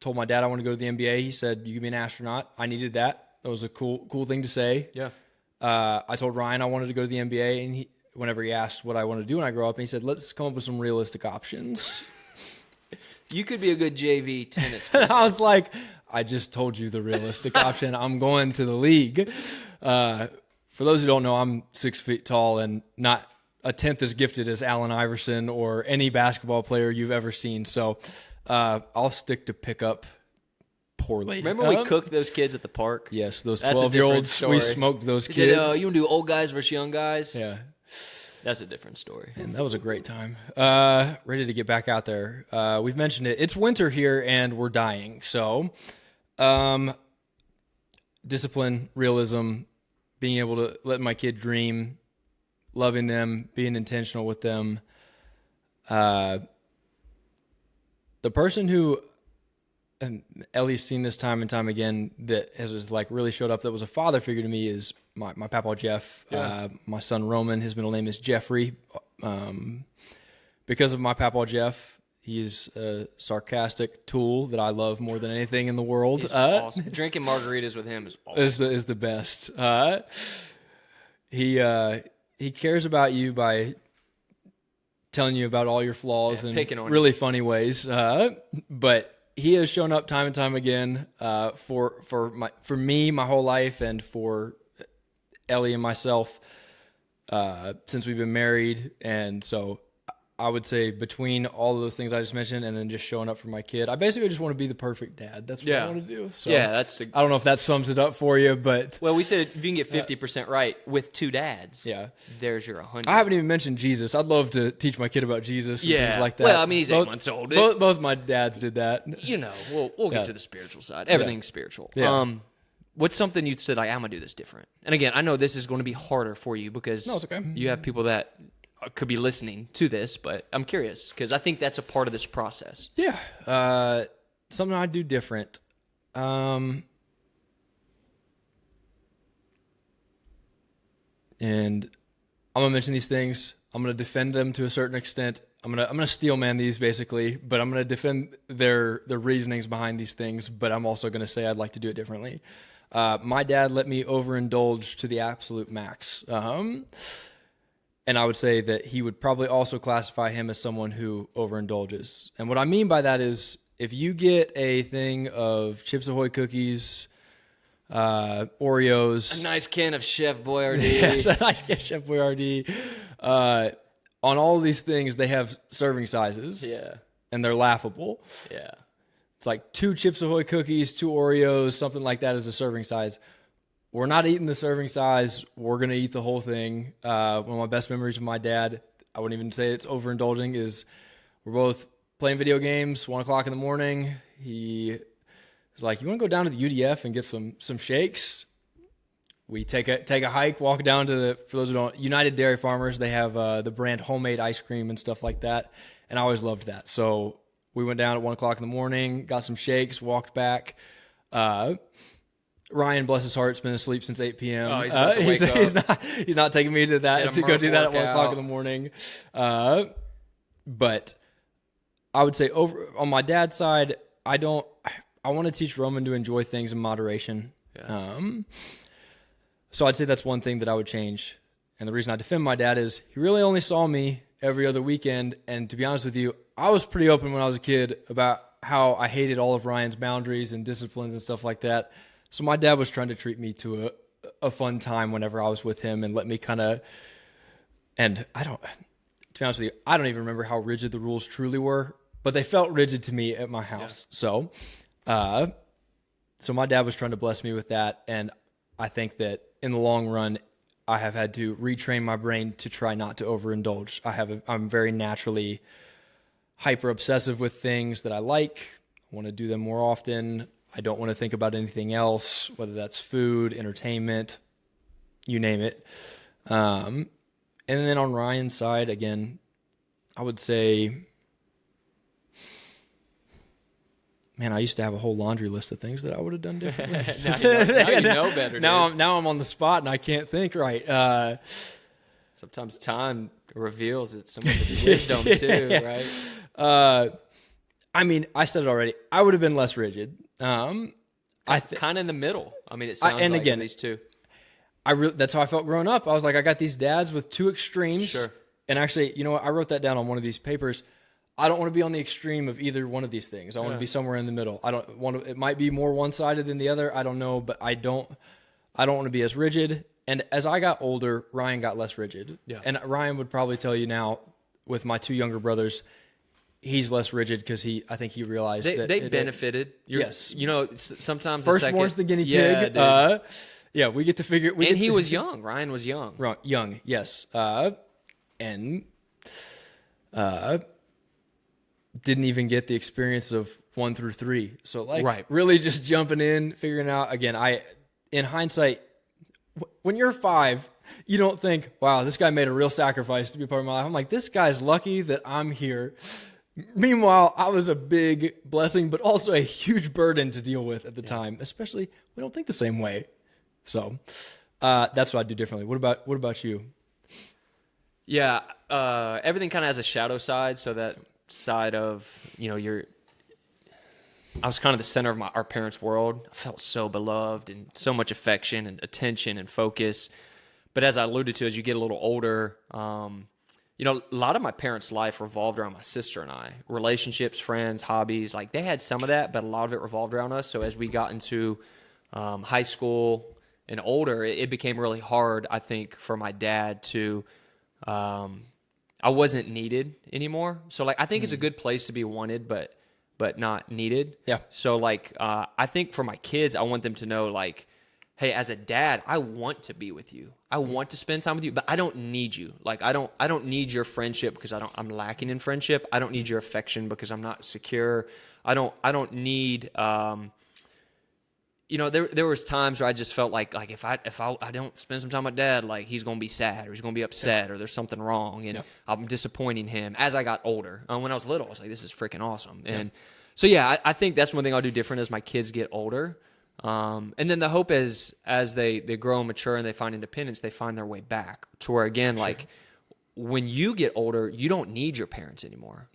A: told my dad I want to go to the NBA. He said, "You can be an astronaut." I needed that. That was a cool thing to say.
B: Yeah.
A: I told Ryan I wanted to go to the NBA, and whenever he asked what I wanted to do when I grow up, and he said, "Let's come up with some realistic options."
B: You could be a good JV tennis player.
A: I was like, I just told you the realistic option. I'm going to the league. For those who don't know, I'm 6 feet tall and not a tenth as gifted as Allen Iverson or any basketball player you've ever seen. So I'll stick to pickup poorly.
B: Remember we cooked those kids at the park?
A: Yes, those
B: That's a
A: 12-year-olds.
B: different
A: We
B: story.
A: smoked those
B: He
A: kids.
B: said, you want to do old guys versus young guys?
A: Yeah.
B: That's a different story.
A: And that was a great time. Ready to get back out there. We've mentioned it. It's winter here, and we're dying. So discipline, realism, being able to let my kid dream, loving them, being intentional with them. The person who, and Ellie's seen this time and time again, that has like really showed up that was a father figure to me is my papa Jeff.
B: Yeah.
A: My son Roman, his middle name is Jeffrey. Because of my papa Jeff, he's a sarcastic tool that I love more than anything in the world.
B: He's awesome. Drinking margaritas with him is awesome.
A: Is the best. He cares about you by telling you about all your flaws in
B: picking on
A: really funny ways. But he has shown up time and time again for me my whole life, and for Ellie and myself since we've been married. And so I would say between all of those things I just mentioned and then just showing up for my kid, I basically just want to be the perfect dad. That's what I want to do. So
B: Yeah,
A: I don't know if that sums it up for you, but
B: well, we said if you can get 50% right with two dads,
A: yeah,
B: there's your 100.
A: I haven't even mentioned Jesus. I'd love to teach my kid about Jesus and things like that.
B: Well, I mean, he's 8 months old.
A: Both my dads did that.
B: You know, we'll get to the spiritual side. Everything's spiritual.
A: Yeah.
B: What's something you said, like, I'm going to do this different? And again, I know this is going to be harder for you because
A: No, it's okay.
B: you have people that could be listening to this, but I'm curious because I think that's a part of this process.
A: Yeah. Something I do different. And I'm gonna mention these things. I'm gonna defend them to a certain extent. I'm gonna steel man these basically, but I'm gonna defend their reasonings behind these things. But I'm also gonna say I'd like to do it differently. My dad let me overindulge to the absolute max. And I would say that he would probably also classify him as someone who overindulges. And what I mean by that is if you get a thing of Chips Ahoy cookies, Oreos,
B: A nice can of Chef Boyardee.
A: yes, a nice can of Chef Boyardee, on all of these things they have serving sizes, and they're laughable.
B: Yeah.
A: It's like 2 Chips Ahoy cookies, 2 Oreos, something like that is a serving size. We're not eating the serving size. We're going to eat the whole thing. One of my best memories of my dad, I wouldn't even say it's overindulging, is we're both playing video games, 1 o'clock in the morning. He was like, "You want to go down to the UDF and get some shakes?" We take a hike, walk down to for those who don't, United Dairy Farmers. They have the brand homemade ice cream and stuff like that. And I always loved that. So we went down at 1 o'clock in the morning, got some shakes, walked back. Ryan, bless his heart, has been asleep since 8 p.m.
B: Oh, he's about to wake up.
A: He's not taking me to that
B: Get a
A: to go do that at 1 o'clock
B: workout.
A: in the morning. But I would say over on my dad's side, I want to teach Roman to enjoy things in moderation.
B: Yeah.
A: So I'd say that's one thing that I would change. And the reason I defend my dad is he really only saw me every other weekend. And to be honest with you, I was pretty open when I was a kid about how I hated all of Ryan's boundaries and disciplines and stuff like that. So my dad was trying to treat me to a fun time whenever I was with him and let me kind of, and to be honest with you, I don't even remember how rigid the rules truly were, but they felt rigid to me at my house. Yeah. So my dad was trying to bless me with that. And I think that in the long run, I have had to retrain my brain to try not to overindulge. I'm very naturally hyper obsessive with things that I like. I want to do them more often. I don't want to think about anything else, whether that's food, entertainment, you name it. And then on Ryan's side, again, I would say, man, I used to have a whole laundry list of things that I would have done differently.
B: now you know better.
A: Now
B: dude.
A: I'm on the spot and I can't think right.
B: Sometimes time reveals it, some of its wisdom too, right?
A: I mean, I said it already. I would have been less rigid.
B: Kind of in the middle. I mean, it sounds
A: and
B: like
A: again,
B: these two.
A: That's how I felt growing up. I was like, I got these dads with two extremes.
B: Sure.
A: And actually, you know what? I wrote that down on one of these papers. I don't want to be on the extreme of either one of these things. I want to be somewhere in the middle. I don't want to. It might be more one-sided than the other. I don't know, but I don't want to be as rigid. And as I got older, Ryan got less rigid.
B: Yeah.
A: And Ryan would probably tell you now, with my two younger brothers, he's less rigid because I think he realized that
B: they benefited.
A: Yes.
B: You know, sometimes
A: Firstborn's the guinea pig.
B: Yeah, dude.
A: Yeah, we get to figure.
B: And he was young. Ryan was young.
A: Young, yes. And didn't even get the experience of 1 through 3. So really just jumping in, figuring out again. In hindsight, when you're 5, you don't think, wow, this guy made a real sacrifice to be part of my life. I'm like, this guy's lucky that I'm here. Meanwhile, I was a big blessing, but also a huge burden to deal with at the time. Especially, we don't think the same way. So that's what I do differently. What about you?
B: Yeah, everything kind of has a shadow side. So that side of, you know, I was kind of the center of our parents' world. I felt so beloved and so much affection and attention and focus. But as I alluded to, as you get a little older, you know, a lot of my parents' life revolved around my sister and I. Relationships, friends, hobbies, like they had some of that, but a lot of it revolved around us. So as we got into high school and older, it became really hard, I think, for my dad to, I wasn't needed anymore. So like, I think it's a good place to be wanted, but not needed.
A: Yeah.
B: So like, I think for my kids, I want them to know like, hey, as a dad, I want to be with you. I want to spend time with you, but I don't need you. Like, I don't need your friendship because I'm lacking in friendship. I don't need your affection because I'm not secure. I don't need, you know, there was times where I just felt like if I don't spend some time with dad, like he's going to be sad or he's going to be upset or there's something wrong and I'm disappointing him as I got older. When I was little, I was like, this is freaking awesome. And so, yeah, I think that's one thing I'll do different as my kids get older. And then the hope is as they grow and mature and they find independence, they find their way back to where, again, like when you get older, you don't need your parents anymore,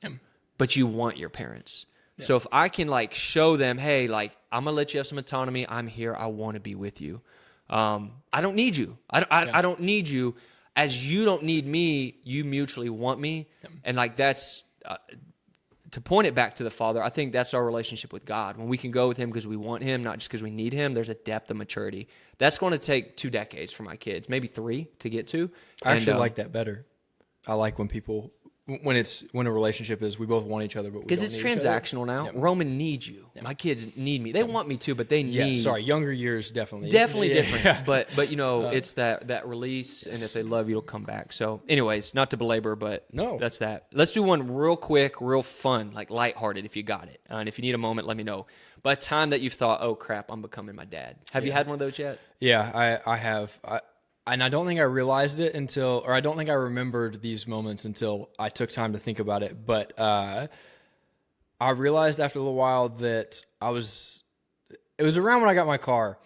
B: but you want your parents. Yeah. So if I can like show them, hey, like I'm gonna let you have some autonomy. I'm here. I want to be with you. I don't need you. I don't need you as you don't need me. You mutually want me. And like that's, to point it back to the Father, I think that's our relationship with God. When we can go with him because we want him, not just because we need him, there's a depth of maturity. That's going to take 2 decades for my kids, maybe 3 to get to.
A: I actually like that better. I like when when a relationship is we both want each other, but we don't need each other.
B: Because it's transactional now. Yep. Roman needs you. Yep. My kids need me. They want me to, but they need.
A: Yeah, sorry, younger years definitely
B: different. Yeah. But you know, it's that release, and if they love you, it'll come back. So, anyways, not to belabor, but that's that. Let's do one real quick, real fun, like lighthearted, if you got it. And if you need a moment, let me know. By the time that you've thought, oh crap, I'm becoming my dad. Have you had one of those yet?
A: Yeah, I have. And I don't think I realized it I don't think I remembered these moments until I took time to think about it. But I realized after a little while that it was around when I got my car.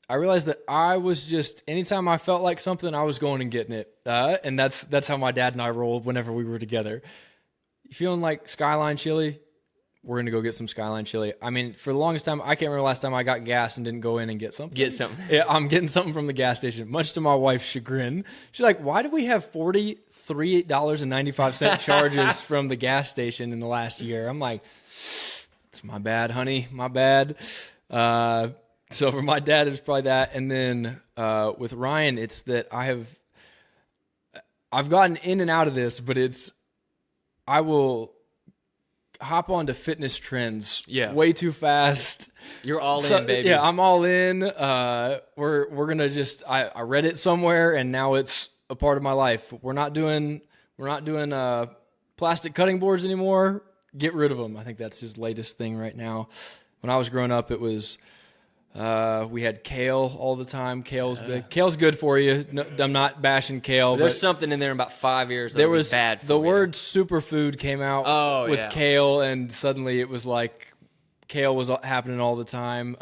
A: I realized that I was just, anytime I felt like something, I was going and getting it. And that's how my dad and I rolled whenever we were together. You feeling like Skyline chili? We're going to go get some Skyline chili. I mean, for the longest time, I can't remember last time I got gas and didn't go in and get something. Yeah, I'm getting something from the gas station, much to my wife's chagrin. She's like, why did we have $43.95 charges from the gas station in the last year? I'm like, it's my bad, honey, my bad. So for my dad, it's probably that. And then with Ryan, it's that I've gotten in and out of this, but hop onto fitness trends
B: way
A: too fast.
B: You're all in, baby.
A: Yeah, I'm all in. We're gonna just I read it somewhere and now it's a part of my life. We're not doing plastic cutting boards anymore. Get rid of them. I think that's his latest thing right now. When I was growing up, it was we had kale all the time. Kale's big. Kale's good for you. No, I'm not bashing kale.
B: There's
A: but
B: something in there in about 5 years that
A: there
B: was bad for
A: the
B: you.
A: word superfood came out with kale, and suddenly it was like kale was happening all the time.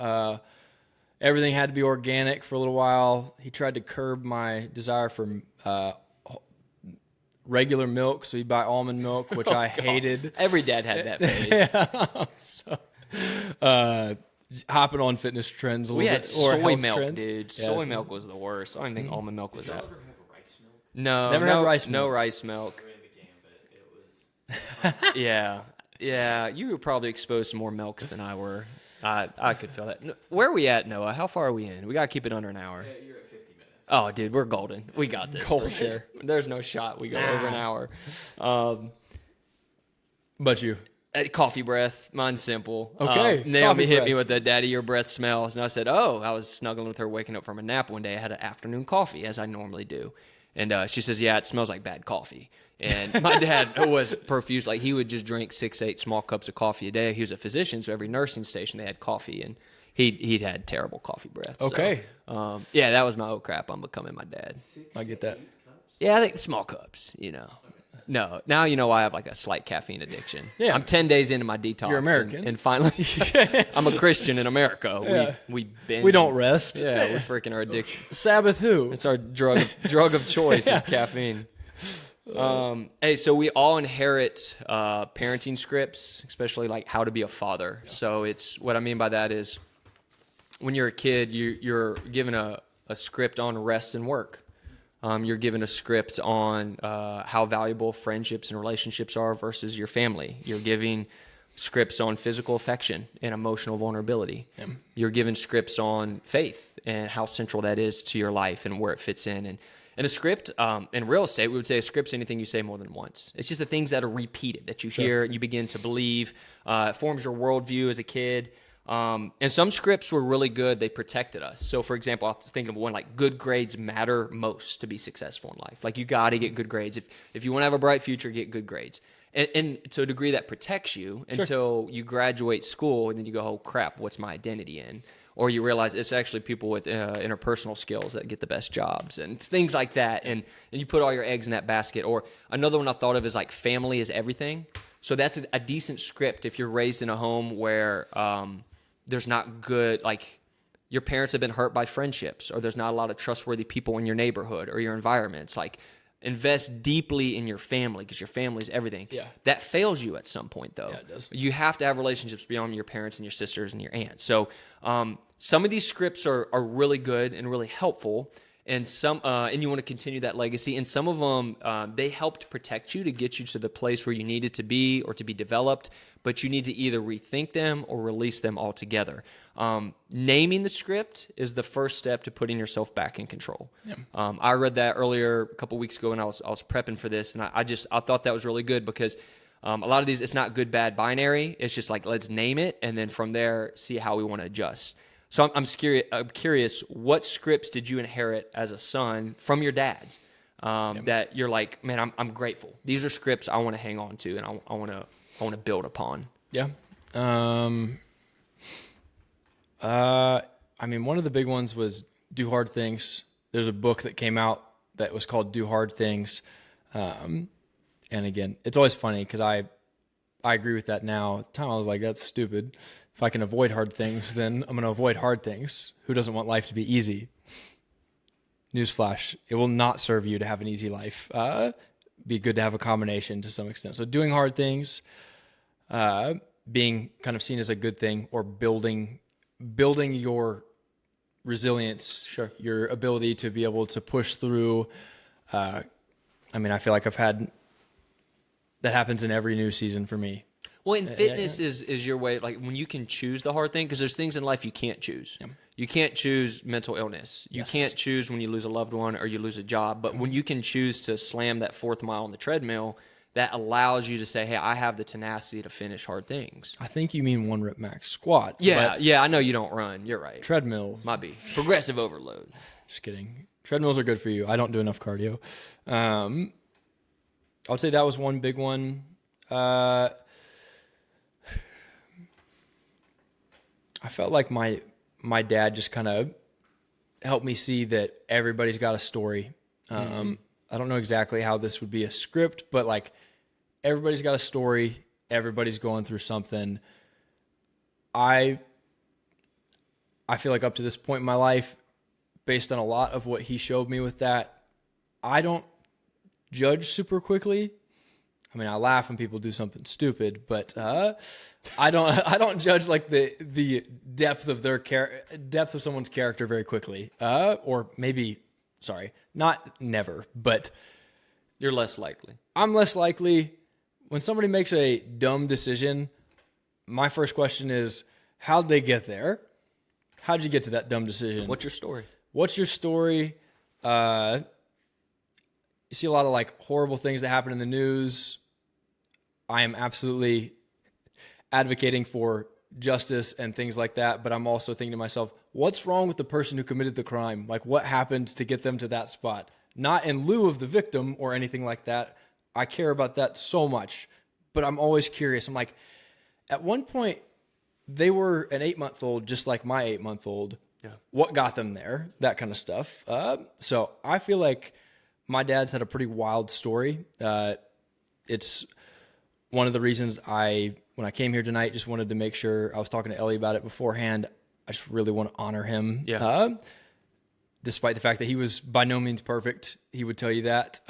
A: Everything had to be organic for a little while. He tried to curb my desire for regular milk, so he'd buy almond milk, which I hated.
B: Every dad had that phase.
A: So, hopping on fitness trends a little bit.
B: We had soy
A: health
B: milk,
A: trends.
B: dude.
A: Yeah,
B: soy milk was the worst. I don't even think almond milk was that.
A: Never
B: No,
A: had rice milk.
B: No rice milk. Yeah. You were probably exposed to more milks than I were. I could feel that. Where are we at, Noah? How far are we in? We got to keep it under an hour.
C: Yeah, you're at 50 minutes.
B: Oh, dude, we're golden. We got this.
A: Golden.
B: For sure. There's no shot we go over an hour.
A: But you?
B: Coffee breath. Mine's simple.
A: Okay.
B: Naomi
A: coffee
B: hit
A: breath.
B: me with the daddy, your breath smells. And I said, I was snuggling with her, waking up from a nap one day. I had an afternoon coffee, as I normally do. And she says, yeah, it smells like bad coffee. And my dad was profuse. Like, he would just drink 6-8 small cups of coffee a day. He was a physician, so every nursing station, they had coffee. And he'd had terrible coffee breath.
A: Okay.
B: So, yeah, that was my old crap. I'm becoming my dad.
A: I get that.
B: Yeah, I think small cups, No, now you know I have like a slight caffeine addiction.
A: Yeah.
B: I'm 10 days into my detox.
A: You're American.
B: And finally, I'm a Christian in America.
A: Yeah.
B: We binge.
A: We don't rest.
B: Yeah, we freaking are addicted.
A: Sabbath who?
B: It's our drug of choice is caffeine. Hey, so we all inherit parenting scripts, especially like how to be a father. So it's what I mean by that is when you're a kid, you're given a script on rest and work. You're given a script on how valuable friendships and relationships are versus your family. You're giving scripts on physical affection and emotional vulnerability.
A: Yeah.
B: You're given scripts on faith and how central that is to your life and where it fits in. And a script, in real estate, we would say a script's anything you say more than once. It's just the things that are repeated, that you hear and you begin to believe. It forms your worldview as a kid. And some scripts were really good. They protected us. So, for example, I was thinking of one like good grades matter most to be successful in life. Like, you got to get good grades. If you want to have a bright future, get good grades. And to a degree that protects you until you graduate school and then you go, oh, crap, what's my identity in? Or you realize it's actually people with interpersonal skills that get the best jobs and things like that. And you put all your eggs in that basket. Or another one I thought of is like family is everything. So that's a decent script if you're raised in a home where there's not good, like your parents have been hurt by friendships, or there's not a lot of trustworthy people in your neighborhood or your environment. It's like invest deeply in your family because your family is everything.
A: Yeah.
B: That fails you at some point, though.
A: Yeah, it does.
B: You have to have relationships beyond your parents and your sisters and your aunts. So some of these scripts are really good and really helpful, and some and you want to continue that legacy. And some of them they helped protect you to get you to the place where you needed to be or to be developed. But you need to either rethink them or release them altogether. Naming the script is the first step to putting yourself back in control.
A: Yeah.
B: I read that earlier a couple weeks ago, and I was prepping for this, and I thought that was really good because a lot of these, it's not good, bad, binary. It's just like, let's name it, and then from there, see how we want to adjust. So I'm curious, what scripts did you inherit as a son from your dads that you're like, man, I'm grateful. These are scripts I want to hang on to, and I want to build upon.
A: Yeah. I mean, one of the big ones was do hard things. There's a book that came out that was called Do Hard Things. And again, it's always funny because I agree with that now. At the time I was like, that's stupid. If I can avoid hard things, then I'm going to avoid hard things. Who doesn't want life to be easy? Newsflash, it will not serve you to have an easy life. Be good to have a combination to some extent. So doing hard things, being kind of seen as a good thing, or building your resilience,
B: Sure.
A: your ability to be able to push through. I mean, I feel like that happens in every new season for me.
B: Well, and fitness is your way, like when you can choose the hard thing, because there's things in life you can't choose.
A: Yeah.
B: You can't choose mental illness. You can't choose when you lose a loved one or you lose a job. But when you can choose to slam that 4th mile on the treadmill, that allows you to say, hey, I have the tenacity to finish hard things.
A: I think you mean 1 rep max squat.
B: Yeah,
A: but
B: yeah, I know you don't run. You're right.
A: treadmill.
B: Might be. Progressive overload.
A: Just kidding. Treadmills are good for you. I don't do enough cardio. I would say that was one big one. I felt like my dad just kind of helped me see that everybody's got a story. I don't know exactly how this would be a script, but like everybody's got a story. Everybody's going through something. I feel like up to this point in my life, based on a lot of what he showed me with that, I don't judge super quickly. I mean, I laugh when people do something stupid, but I don't judge like the depth of their depth of someone's character very quickly. Or maybe, sorry, not never, but
B: You're less likely.
A: I'm less likely when somebody makes a dumb decision. My first question is, how'd they get there? How'd you get to that dumb decision?
B: What's your story?
A: What's your story? You see a lot of like horrible things that happen in the news. I am absolutely advocating for justice and things like that, but I'm also thinking to myself, what's wrong with the person who committed the crime? Like, what happened to get them to that spot? Not in lieu of the victim or anything like that. I care about that so much, but I'm always curious. I'm like, at one point, they were an 8-month-old, just like my 8-month-old.
B: Yeah.
A: What got them there? That kind of stuff. So I feel like my dad's had a pretty wild story. It's one of the reasons when I came here tonight, just wanted to make sure, I was talking to Ellie about it beforehand. I just really want to honor him.
B: Yeah.
A: Despite the fact that he was by no means perfect, he would tell you that.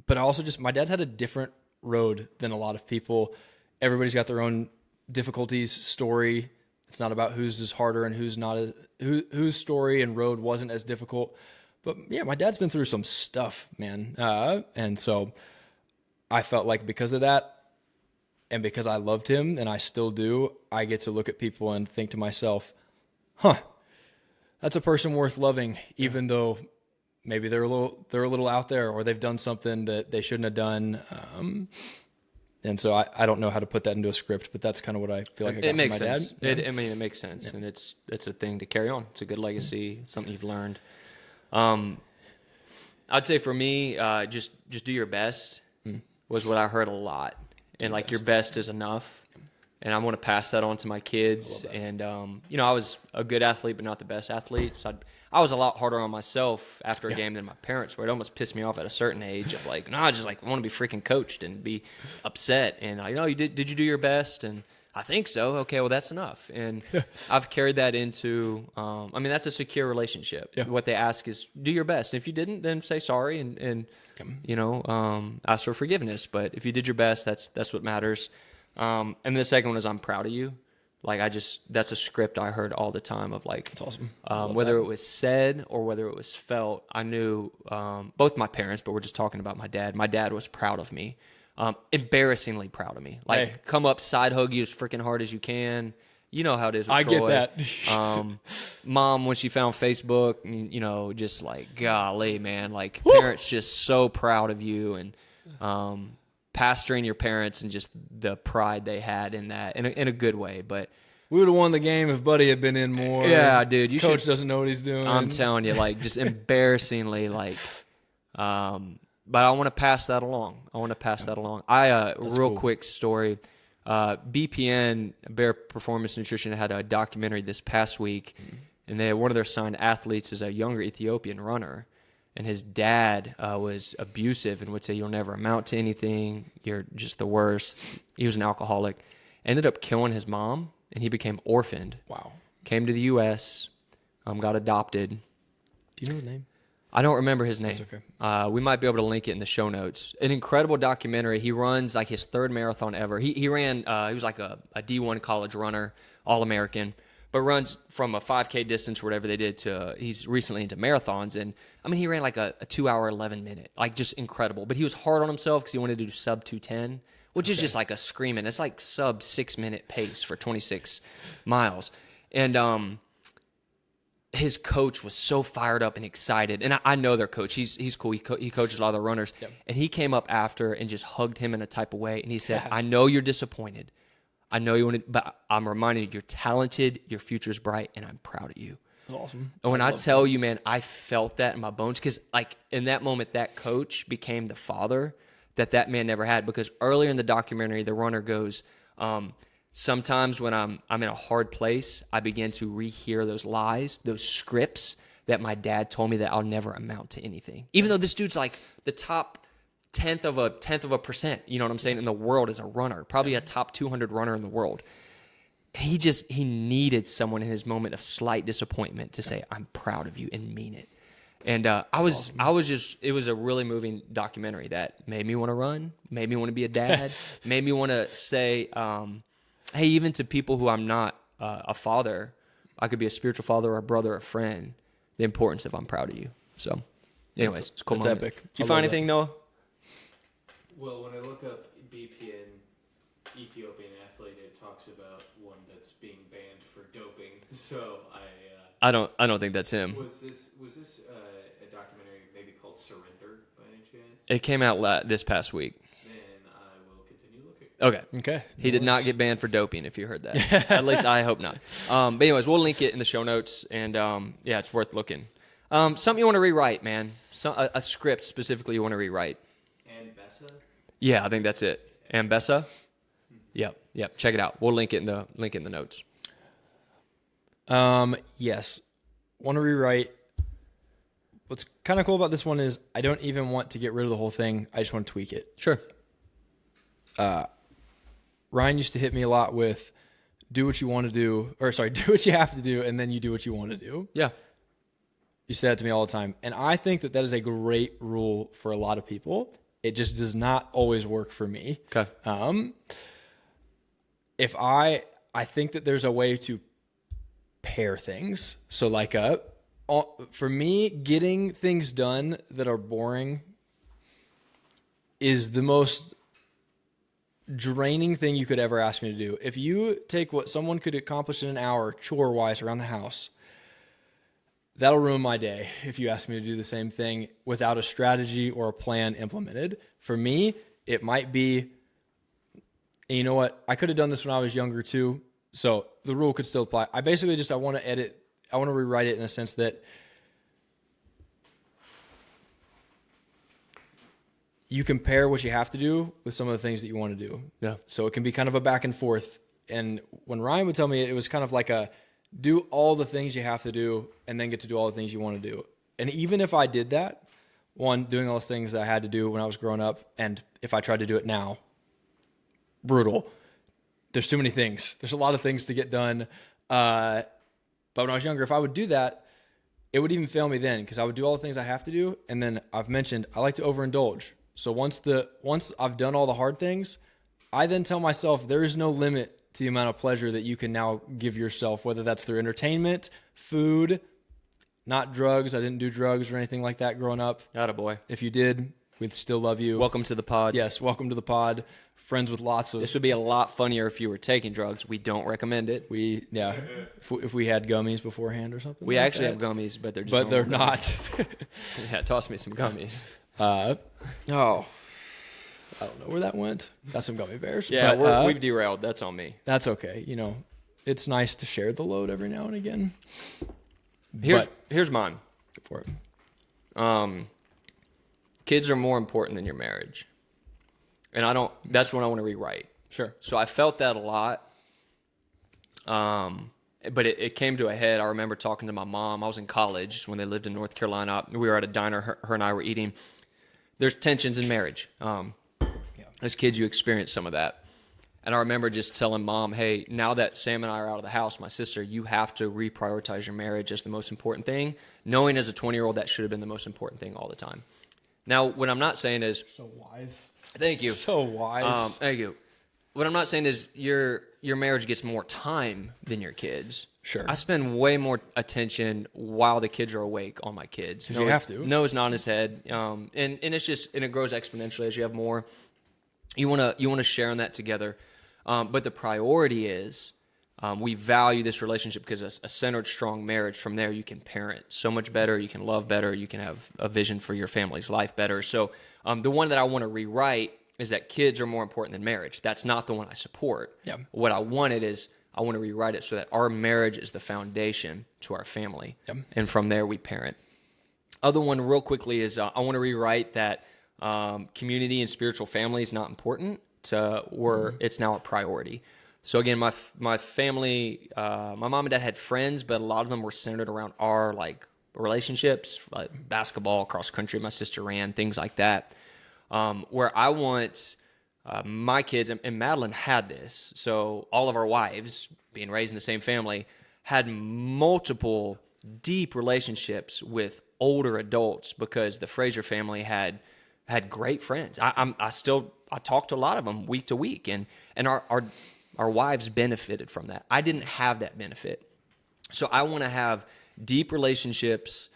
A: But also my dad's had a different road than a lot of people. Everybody's got their own difficulties, story. It's not about whose is harder and who's not, whose story and road wasn't as difficult. But yeah, my dad's been through some stuff, man. And so I felt like because of that, and because I loved him, and I still do, I get to look at people and think to myself, that's a person worth loving, even though maybe they're a little out there, or they've done something that they shouldn't have done. And so I don't know how to put that into a script, but that's kind of what I feel like I got
B: It makes
A: from my
B: sense.
A: dad.
B: It makes sense,
A: Yeah.
B: and it's a thing to carry on. It's a good legacy, something you've learned. I'd say for me, just do your best was what I heard a lot, and like your best is enough. And I want to pass that on to my kids. And I was a good athlete, but not the best athlete. So I was a lot harder on myself after a game than my parents were. It almost pissed me off at a certain age of like, no, I just like want to be freaking coached and be upset. And did you do your best? And I think so. Okay, well that's enough. And I've carried that into. That's a secure relationship.
A: Yeah.
B: What they ask is do your best. And if you didn't, then say sorry and ask for forgiveness. But if you did your best, that's what matters. And the second one is I'm proud of you. Like that's a script I heard all the time of like,
A: That's awesome.
B: whether it was said or whether it was felt, I knew, both my parents, but we're just talking about my dad. My dad was proud of me, embarrassingly proud of me. Like
A: Hey.
B: come up, side hug you as freaking hard as you can. You know how it is with
A: I
B: Troy.
A: get that.
B: Mom, when she found Facebook, just like, golly, man, like parents just so proud of you and, pastoring your parents and just the pride they had in that in a good way. But
A: We would have won the game if Buddy had been in more.
B: yeah, dude,
A: Coach doesn't know what he's doing.
B: I'm telling you, like just embarrassingly like, but I want to pass that along. Real quick story. BPN, Bear Performance Nutrition, had a documentary this past week, and one of their signed athletes is a younger Ethiopian runner. And his dad was abusive and would say, you'll never amount to anything. You're just the worst. He was an alcoholic. Ended up killing his mom, and he became orphaned.
A: Wow.
B: Came to the U.S., got adopted.
A: Do you know his name?
B: I don't remember his name.
A: That's okay.
B: We might be able to link it in the show notes. An incredible documentary. He runs like his third marathon ever. He ran, he was like a D1 college runner, All-American, but runs from a 5K distance or whatever they did to, he's recently into marathons. And he ran like a 2 hour, 11 minute, like just incredible. But he was hard on himself because he wanted to do sub 210, which is just like a screaming. It's like sub 6 minute pace for 26 miles. And his coach was so fired up and excited. And I know their coach. He's cool. He coaches a lot of the runners.
A: Yep.
B: And he came up after and just hugged him in a type of way. And he said, I know you're disappointed. I know you want to, but I'm reminding you, you're talented, your future's bright, and I'm proud of you.
A: That's awesome.
B: And when I tell you, man, I felt that in my bones, because like in that moment, that coach became the father that man never had. Because earlier in the documentary, the runner goes, sometimes when I'm in a hard place, I begin to rehear those lies, those scripts that my dad told me that I'll never amount to anything. Even though this dude's like the top tenth of a percent, you know what I'm saying, in the world as a runner, probably a top 200 runner in the world. He needed someone in his moment of slight disappointment to say, I'm proud of you, and mean it. And I was just, it was a really moving documentary that made me want to run, made me want to be a dad, made me want to say, hey, even to people who I'm not a father, I could be a spiritual father or a brother or a friend, the importance of I'm proud of you. So anyways, it's a cool moment.
A: Epic.
B: Did you find anything, Noah?
D: Well, when I look up BPN Ethiopian athlete, it talks about one that's being banned for doping. So
B: I don't think that's him.
D: was this a documentary maybe called Surrender by any chance?
B: It came out this past week.
D: Then I will continue looking.
B: Okay.
A: Okay.
B: He did not get banned for doping, if you heard that. At least I hope not. But anyways, we'll link it in the show notes, and yeah, it's worth looking. Something you want to rewrite, man. A script specifically you want to rewrite.
D: And Bessa?
B: Yeah, I think that's it. Ambessa? Yep. Check it out. We'll link it in the notes.
A: Yes. Want to rewrite. What's kind of cool about this one is I don't even want to get rid of the whole thing. I just want to tweak it.
B: Sure.
A: Ryan used to hit me a lot with do what you want to do, do what you have to do, and then you do what you want to do.
B: Yeah.
A: You say that to me all the time. And I think that is a great rule for a lot of people. It just does not always work for me.
B: Okay.
A: If I think that there's a way to pair things. So like for me, getting things done that are boring is the most draining thing you could ever ask me to do. If you take what someone could accomplish in an hour chore-wise around the house, that'll ruin my day if you ask me to do the same thing without a strategy or a plan implemented. For me, it might be, and you know what? I could have done this when I was younger too, so the rule could still apply. I want to rewrite it in a sense that you compare what you have to do with some of the things that you want to do.
B: Yeah.
A: So it can be kind of a back and forth. And when Ryan would tell me it was kind of like do all the things you have to do and then get to do all the things you want to do. And even if I did that, doing all those things that I had to do when I was growing up, and if I tried to do it now, brutal. There's too many things. There's a lot of things to get done. But when I was younger, if I would do that, it would even fail me then because I would do all the things I have to do. And then I've mentioned I like to overindulge. So once I've done all the hard things, I then tell myself there is no limit to the amount of pleasure that you can now give yourself, whether that's through entertainment, food, not drugs. I didn't do drugs or anything like that growing up.
B: Attaboy.
A: If you did, we'd still love you.
B: Welcome to the pod.
A: Yes, welcome to the pod. Friends with lots of...
B: This would be a lot funnier if you were taking drugs. We don't recommend it.
A: If we had gummies beforehand or something.
B: We
A: like
B: actually
A: that.
B: have gummies, but they're just
A: But they're
B: normal
A: not.
B: gummies. Yeah, toss me some gummies.
A: I don't know where that went. Got some gummy bears.
B: Yeah,
A: but,
B: we've derailed. That's on me.
A: That's okay. It's nice to share the load every now and again.
B: Here's mine.
A: Go for it.
B: Kids are more important than your marriage. And that's what I want to rewrite.
A: Sure.
B: So I felt that a lot. But it came to a head. I remember talking to my mom. I was in college when they lived in North Carolina. We were at a diner. Her and I were eating. There's tensions in marriage. As kids, you experience some of that. And I remember just telling Mom, hey, now that Sam and I are out of the house, my sister, you have to reprioritize your marriage as the most important thing, knowing as a 20-year-old that should have been the most important thing all the time. Now, what I'm not saying is...
A: So wise.
B: Thank you.
A: So wise.
B: Thank you. What I'm not saying is your marriage gets more time than your kids.
A: Sure.
B: I spend way more attention while the kids are awake on my kids.
A: Because you have to.
B: Noah's not in his head. And it's just, and it grows exponentially as you have more. You want to share in that together. But the priority is We value this relationship because a centered, strong marriage, from there you can parent so much better, you can love better, you can have a vision for your family's life better. So the one that I want to rewrite is that kids are more important than marriage. That's not the one I support.
A: Yeah.
B: What I wanted is I want to rewrite it so that our marriage is the foundation to our family.
A: Yep.
B: And from there we parent. Other one real quickly is I want to rewrite that community and spiritual family is not important to where it's now a priority. So again, my family, my mom and dad had friends, but a lot of them were centered around our like relationships, like basketball, cross country. My sister ran, things like that. Where I want my kids, and Madeline had this. So all of our wives, being raised in the same family, had multiple deep relationships with older adults because the Fraser family had great friends. I talk to a lot of them week to week, and our wives benefited from that. I didn't have that benefit. So I want to have deep relationships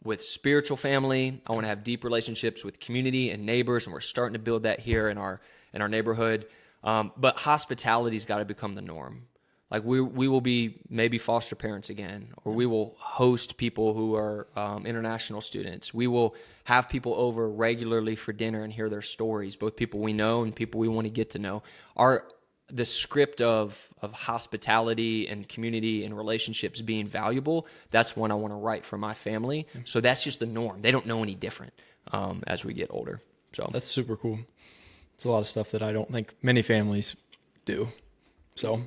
B: with spiritual family. I want to have deep relationships with community and neighbors, and we're starting to build that here in our neighborhood. But hospitality's got to become the norm. Like we will be maybe foster parents again, or we will host people who are international students. We will have people over regularly for dinner and hear their stories, both people we know and people we want to get to know. The script of hospitality and community and relationships being valuable, that's one I want to write for my family. So that's just the norm. They don't know any different as we get older. So
A: That's super cool. It's a lot of stuff that I don't think many families do. So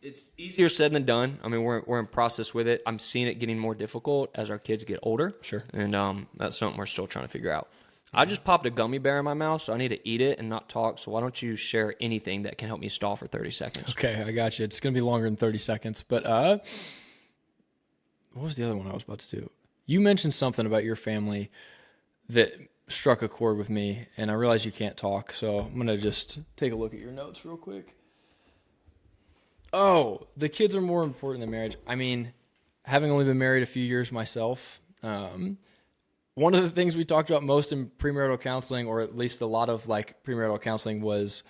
B: it's easier said than done. I mean, we're in process with it. I'm seeing it getting more difficult as our kids get older.
A: Sure.
B: And that's something we're still trying to figure out. I just popped a gummy bear in my mouth, so I need to eat it and not talk. So why don't you share anything that can help me stall for 30 seconds?
A: okay, I got you. It's going to be longer than 30 seconds. But what was the other one I was about to do? You mentioned something about your family that struck a chord with me, and I realize you can't talk, so I'm going to just take a look at your notes real quick. Oh, the kids are more important than marriage. I mean, having only been married a few years myself, one of the things we talked about most in premarital counseling, or at least a lot of like premarital counseling, was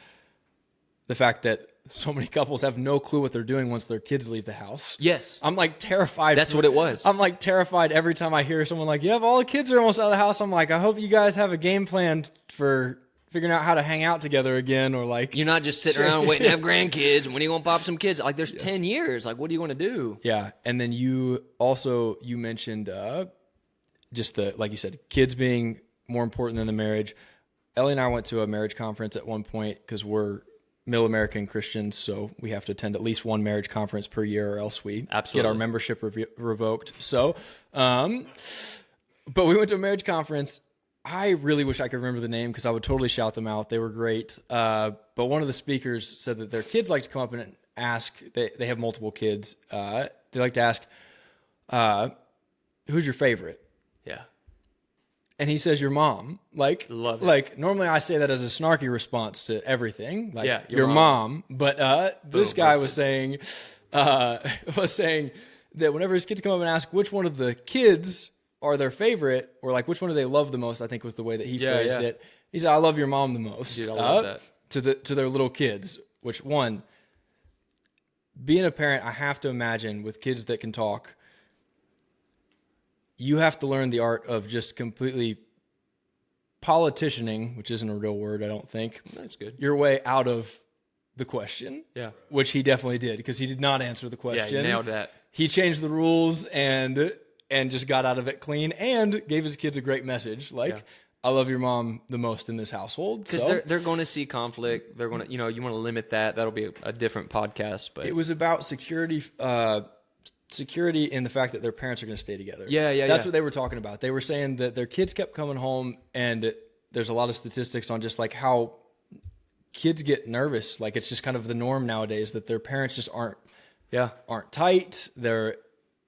A: the fact that so many couples have no clue what they're doing once their kids leave the house.
B: Yes.
A: I'm like terrified.
B: That's what it was.
A: I'm like terrified every time I hear someone like, yeah, all the kids are almost out of the house. I'm like, I hope you guys have a game plan for figuring out how to hang out together again, or like.
B: You're not just sitting around waiting to have grandkids. When are you going to pop some kids? Like there's 10 years. Like what are you going to do?
A: Yeah. And then you mentioned just like you said, kids being more important than the marriage. Ellie and I went to a marriage conference at one point because we're Middle American Christians, so we have to attend at least one marriage conference per year, or else we get our membership revoked. So, but we went to a marriage conference. I really wish I could remember the name because I would totally shout them out. They were great. But one of the speakers said that their kids like to come up and ask. They have multiple kids. They like to ask, "Who's your favorite?"
B: Yeah.
A: And he says, your mom. Like,
B: love it.
A: Like, normally I say that as a snarky response to everything. Like,
B: yeah,
A: your mom. But this guy was saying that whenever his kids come up and ask which one of the kids are their favorite, or like which one do they love the most, I think was the way that he phrased it. He said, I love your mom the most.
B: Dude, I love that.
A: To their little kids, which one, being a parent, I have to imagine with kids that can talk, you have to learn the art of just completely politicianing, which isn't a real word, I don't think.
B: That's good.
A: Your way out of the question.
B: Yeah.
A: Which he definitely did, because he did not answer the question.
B: Yeah, he nailed that.
A: He changed the rules and just got out of it clean and gave his kids a great message. Like, I love your mom the most in this household.
B: Because they're going to see conflict. They're going to, you want to limit that. That'll be a different podcast. But
A: it was about security in the fact that their parents are going to stay together. That's what they were talking about. They were saying that their kids kept coming home, and there's a lot of statistics on just like how kids get nervous. Like it's just kind of the norm nowadays that their parents just aren't tight.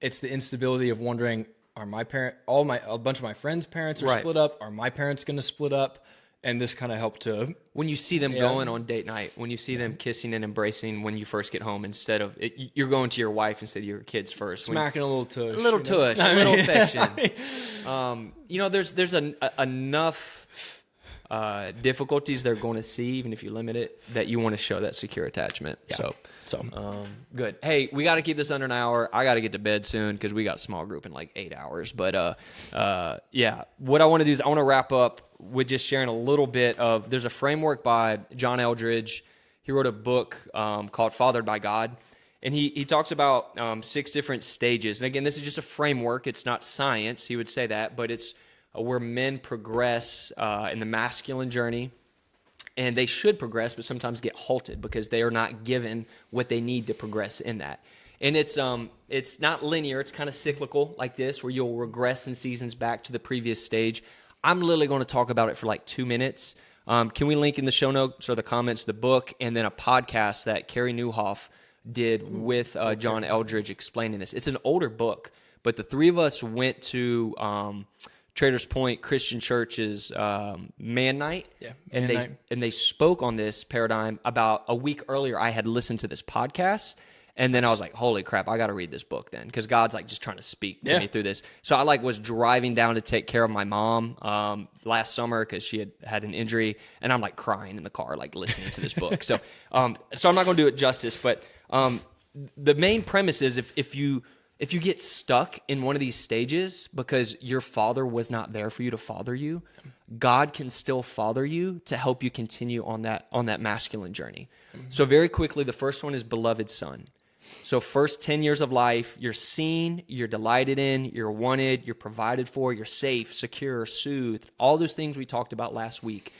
A: It's the instability of wondering, are my parent, a bunch of my friends' parents are split up. Are my parents going to split up? And this kind of helped to...
B: When you see them going on date night, when you see them kissing and embracing when you first get home, instead of... you're going to your wife instead of your kids first.
A: Smacking a little tush.
B: A little tush, a little affection. There's enough difficulties they're going to see, even if you limit it, that you want to show that secure attachment.
A: Yeah.
B: So good. Hey, we got to keep this under an hour. I got to get to bed soon because we got small group in like 8 hours. But yeah, what I want to do is I want to wrap up with just sharing a little bit of, there's a framework by John Eldridge. He wrote a book called Fathered by God. And he talks about 6 different stages. And again, this is just a framework. It's not science. He would say that, but it's where men progress in the masculine journey. And they should progress, but sometimes get halted because they are not given what they need to progress in that. And it's not linear. It's kind of cyclical like this, where you'll regress in seasons back to the previous stage. I'm literally going to talk about it for like 2 minutes. Can we link in the show notes or the comments the book and then a podcast that Carrie Newhoff did with John Eldridge explaining this. It's an older book, but the 3 of us went to Traders Point Christian Church's Man Night, and they spoke on this paradigm about a week earlier. I had listened to this podcast, and then I was like, holy crap, I got to read this book then, because God's like just trying to speak to me through this. So I like was driving down to take care of my mom last summer because she had an injury, and I'm like crying in the car, like listening to this book. So I'm not going to do it justice, but the main premise is if you get stuck in one of these stages because your father was not there for you to father you, God can still father you to help you continue on that masculine journey. So very quickly, the first one is beloved son. So first 10 years of life, you're seen, you're delighted in, you're wanted, you're provided for, you're safe, secure, soothed, all those things we talked about last week.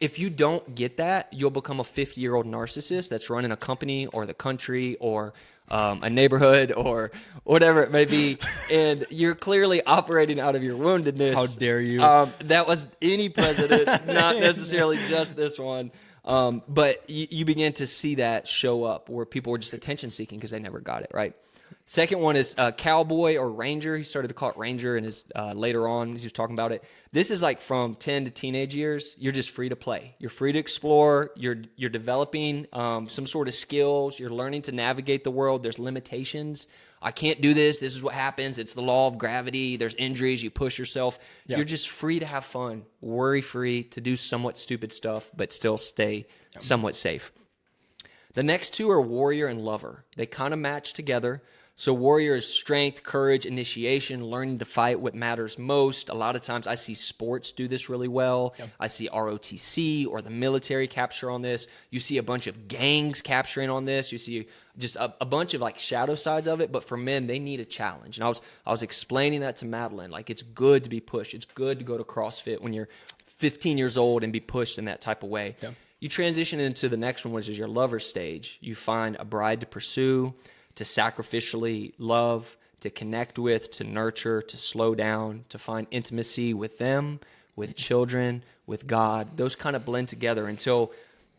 B: If you don't get that, you'll become a 50-year-old narcissist that's running a company or the country or a neighborhood or whatever it may be, and you're clearly operating out of your woundedness.
A: How dare you?
B: That was any president, not necessarily just this one. But you begin to see that show up where people were just attention-seeking because they never got it, right? Second one is cowboy or ranger. He started to call it ranger in his later on as he was talking about it. This is like from 10 to teenage years. You're just free to play. You're free to explore. You're developing some sort of skills. You're learning to navigate the world. There's limitations. I can't do this. This is what happens. It's the law of gravity. There's injuries. You push yourself. Yeah. You're just free to have fun, worry-free, to do somewhat stupid stuff, but still stay somewhat safe. The next 2 are warrior and lover. They kind of match together. So warrior is strength, courage, initiation, learning to fight what matters most. A lot of times I see sports do this really well. Yep. I see ROTC or the military capture on this. You see a bunch of gangs capturing on this. You see just a bunch of like shadow sides of it. But for men, they need a challenge. And I was explaining that to Madeline. Like, it's good to be pushed. It's good to go to CrossFit when you're 15 years old and be pushed in that type of way. Yep. You transition into the next one, which is your lover stage. You find a bride to pursue, to sacrificially love, to connect with, to nurture, to slow down, to find intimacy with them, with children, with God. Those kind of blend together until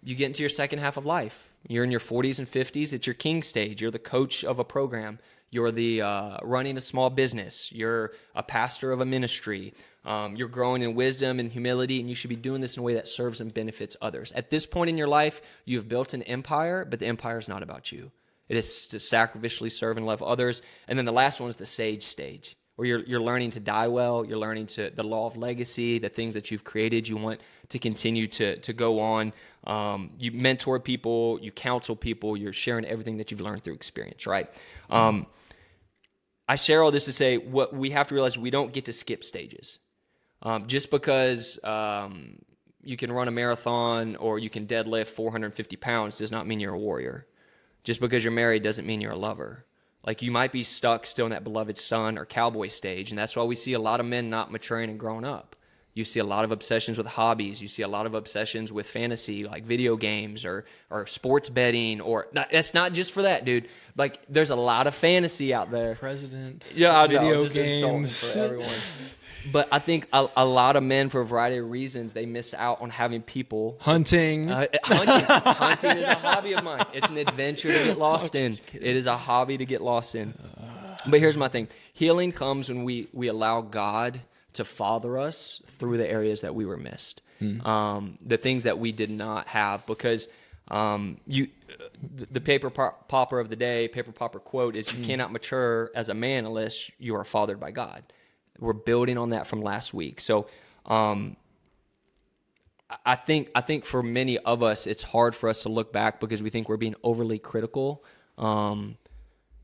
B: you get into your second half of life. You're in your 40s and 50s. It's your king stage. You're the coach of a program. You're the running a small business. You're a pastor of a ministry. You're growing in wisdom and humility, and you should be doing this in a way that serves and benefits others. At this point in your life, you've built an empire, but the empire is not about you. It is to sacrificially serve and love others. And then the last one is the sage stage, where you're learning to die well. You're learning to the law of legacy, the things that you've created, you want to continue to go on. You mentor people, you counsel people, you're sharing everything that you've learned through experience, right? I share all this to say what we have to realize, we don't get to skip stages. Just because you can run a marathon or you can deadlift 450 pounds does not mean you're a warrior. Just because you're married doesn't mean you're a lover. Like, you might be stuck still in that beloved son or cowboy stage, and that's why we see a lot of men not maturing and growing up. You see a lot of obsessions with hobbies. You see a lot of obsessions with fantasy, like video games or sports betting. Or that's not just for that, dude. Like, there's a lot of fantasy out there.
A: President.
B: Yeah, I know.
A: Video
B: Just
A: games
B: for everyone. But I think a lot of men, for a variety of reasons, they miss out on having people.
A: Hunting.
B: Hunting is a hobby of mine. It's an adventure to get lost in. It is a hobby to get lost in. But here's my thing. Healing comes when we allow God to father us through the areas that we were missed. The things that we did not have. Because the paper popper of the day, paper popper quote is, you cannot mature as a man unless you are fathered by God. We're building on that from last week. So I think for many of us, it's hard for us to look back because we think we're being overly critical.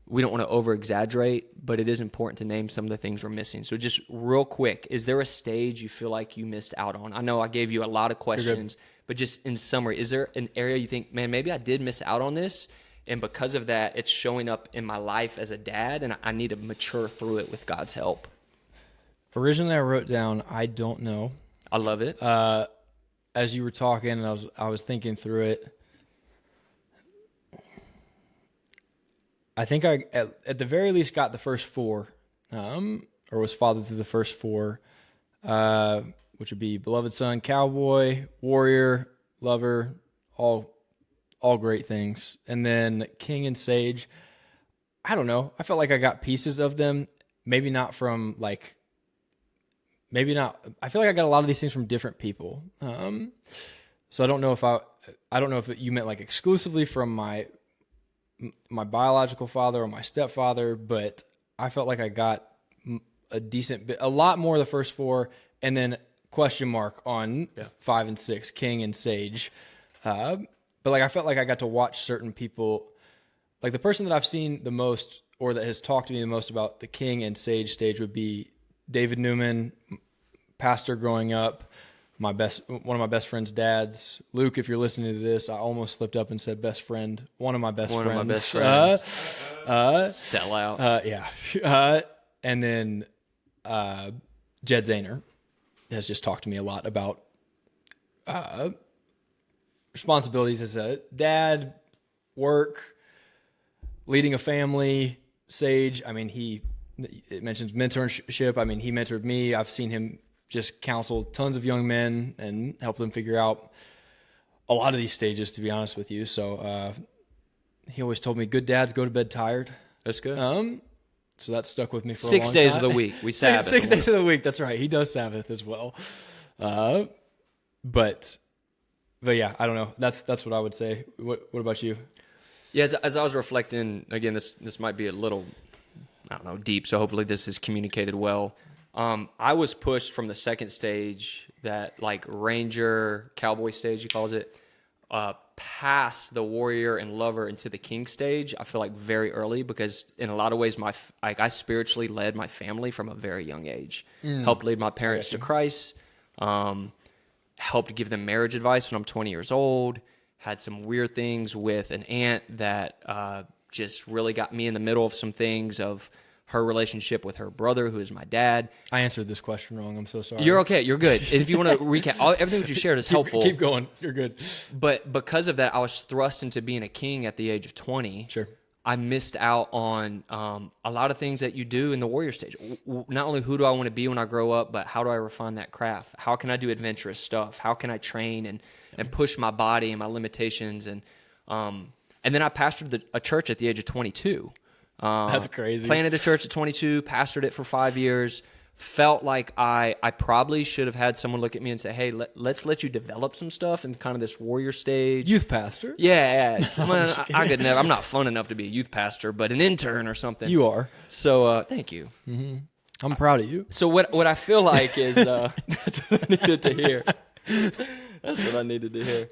B: We don't want to over exaggerate, but it is important to name some of the things we're missing. So just real quick, is there a stage you feel like you missed out on? I know I gave you a lot of questions, but just in summary, is there an area you think, man, maybe I did miss out on this, and because of that, it's showing up in my life as a dad, and I need to mature through it with God's help?
A: Originally, I wrote down, I don't know.
B: I love it.
A: As you were talking, and I was thinking through it. I think I, at the very least, got the first 4, or was fathered through the first 4, which would be beloved son, cowboy, warrior, lover, all great things. And then king and sage, I don't know. I felt like I got pieces of them. Maybe not from like, maybe not. I feel like I got a lot of these things from different people. So I don't know if you meant like exclusively from my biological father or my stepfather, but I felt like I got a decent bit, a lot more of the first 4, and then question mark on 5 and 6, king and sage. But like I felt like I got to watch certain people, like the person that I've seen the most or that has talked to me the most about the king and sage stage would be David Newman, pastor growing up. One of my best friend's dads, Luke. If you're listening to this, I almost slipped up and said best friend. One of my best friends.
B: Sellout.
A: Yeah. And then Jed Zahner has just talked to me a lot about responsibilities as a dad, work, leading a family. Sage. I mean, it mentions mentorship. I mean, he mentored me. I've seen him just counsel tons of young men and help them figure out a lot of these stages, to be honest with you. So he always told me, good dads go to bed tired.
B: That's good.
A: So that stuck with me for a long
B: 6
A: time.
B: days of the week. We Sabbath.
A: 6 days of the week. That's right. He does Sabbath as well. But yeah, I don't know. That's what I would say. What about you?
B: Yeah, as I was reflecting, again, this might be a little, I don't know, deep, so hopefully this is communicated well. I was pushed from the second stage, that like Ranger Cowboy stage, he calls it, past the warrior and lover into the king stage. I feel like very early, because in a lot of ways, I spiritually led my family from a very young age. Helped lead my parents to Christ. Helped give them marriage advice when I'm 20 years old. Had some weird things with an aunt that just really got me in the middle of some things of her relationship with her brother, who is my dad.
A: I answered this question wrong. I'm so sorry.
B: You're okay. You're good. And if you want to recap, everything that you shared is helpful.
A: Keep going. You're good.
B: But because of that, I was thrust into being a king at the age of 20.
A: Sure.
B: I missed out on a lot of things that you do in the warrior stage. Not only who do I want to be when I grow up, but how do I refine that craft? How can I do adventurous stuff? How can I train and push my body and my limitations? And then I pastored a church at the age of 22.
A: That's crazy.
B: Planted a church at 22, pastored it for 5 years. Felt like I probably should have had someone look at me and say, hey, let's let you develop some stuff in kind of this warrior stage.
A: Youth pastor?
B: Yeah. I could never. I'm not fun enough to be a youth pastor, but an intern or something.
A: You are.
B: So thank you.
A: Mm-hmm. I'm proud of you.
B: So what I feel like is that's what I needed to hear. That's what I needed to hear.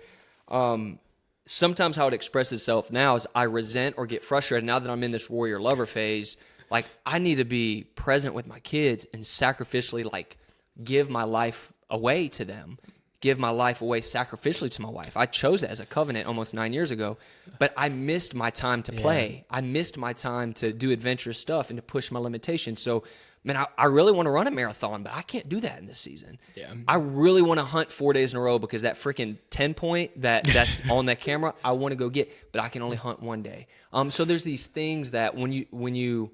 B: Sometimes how it expresses itself now is I resent or get frustrated now that I'm in this warrior lover phase. Like, I need to be present with my kids and sacrificially, like, give my life away to them, give my life away sacrificially to my wife. I chose that as a covenant almost 9 years ago, but I missed my time to play. I missed my time to do adventurous stuff and to push my limitations. So, man, I really want to run a marathon, but I can't do that in this season. Yeah. I really want to hunt 4 days in a row because that freaking 10-point that's on that camera, I want to go get, but I can only hunt one day. So there's these things that when you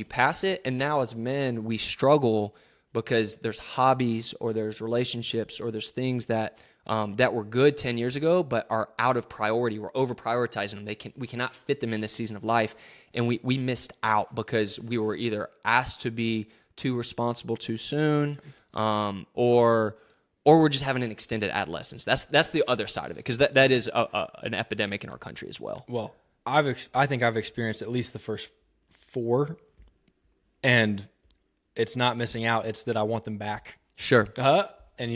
B: pass it, and now as men, we struggle because there's hobbies or there's relationships or there's things that were good 10 years ago but are out of priority. We're over-prioritizing them. We cannot fit them in this season of life, and we missed out because we were either asked to be too responsible too soon or we're just having an extended adolescence. That's the other side of it, because that is an epidemic in our country as well.
A: Well, I think I've experienced at least the first 4, and it's not missing out. It's that I want them back.
B: Sure.
A: and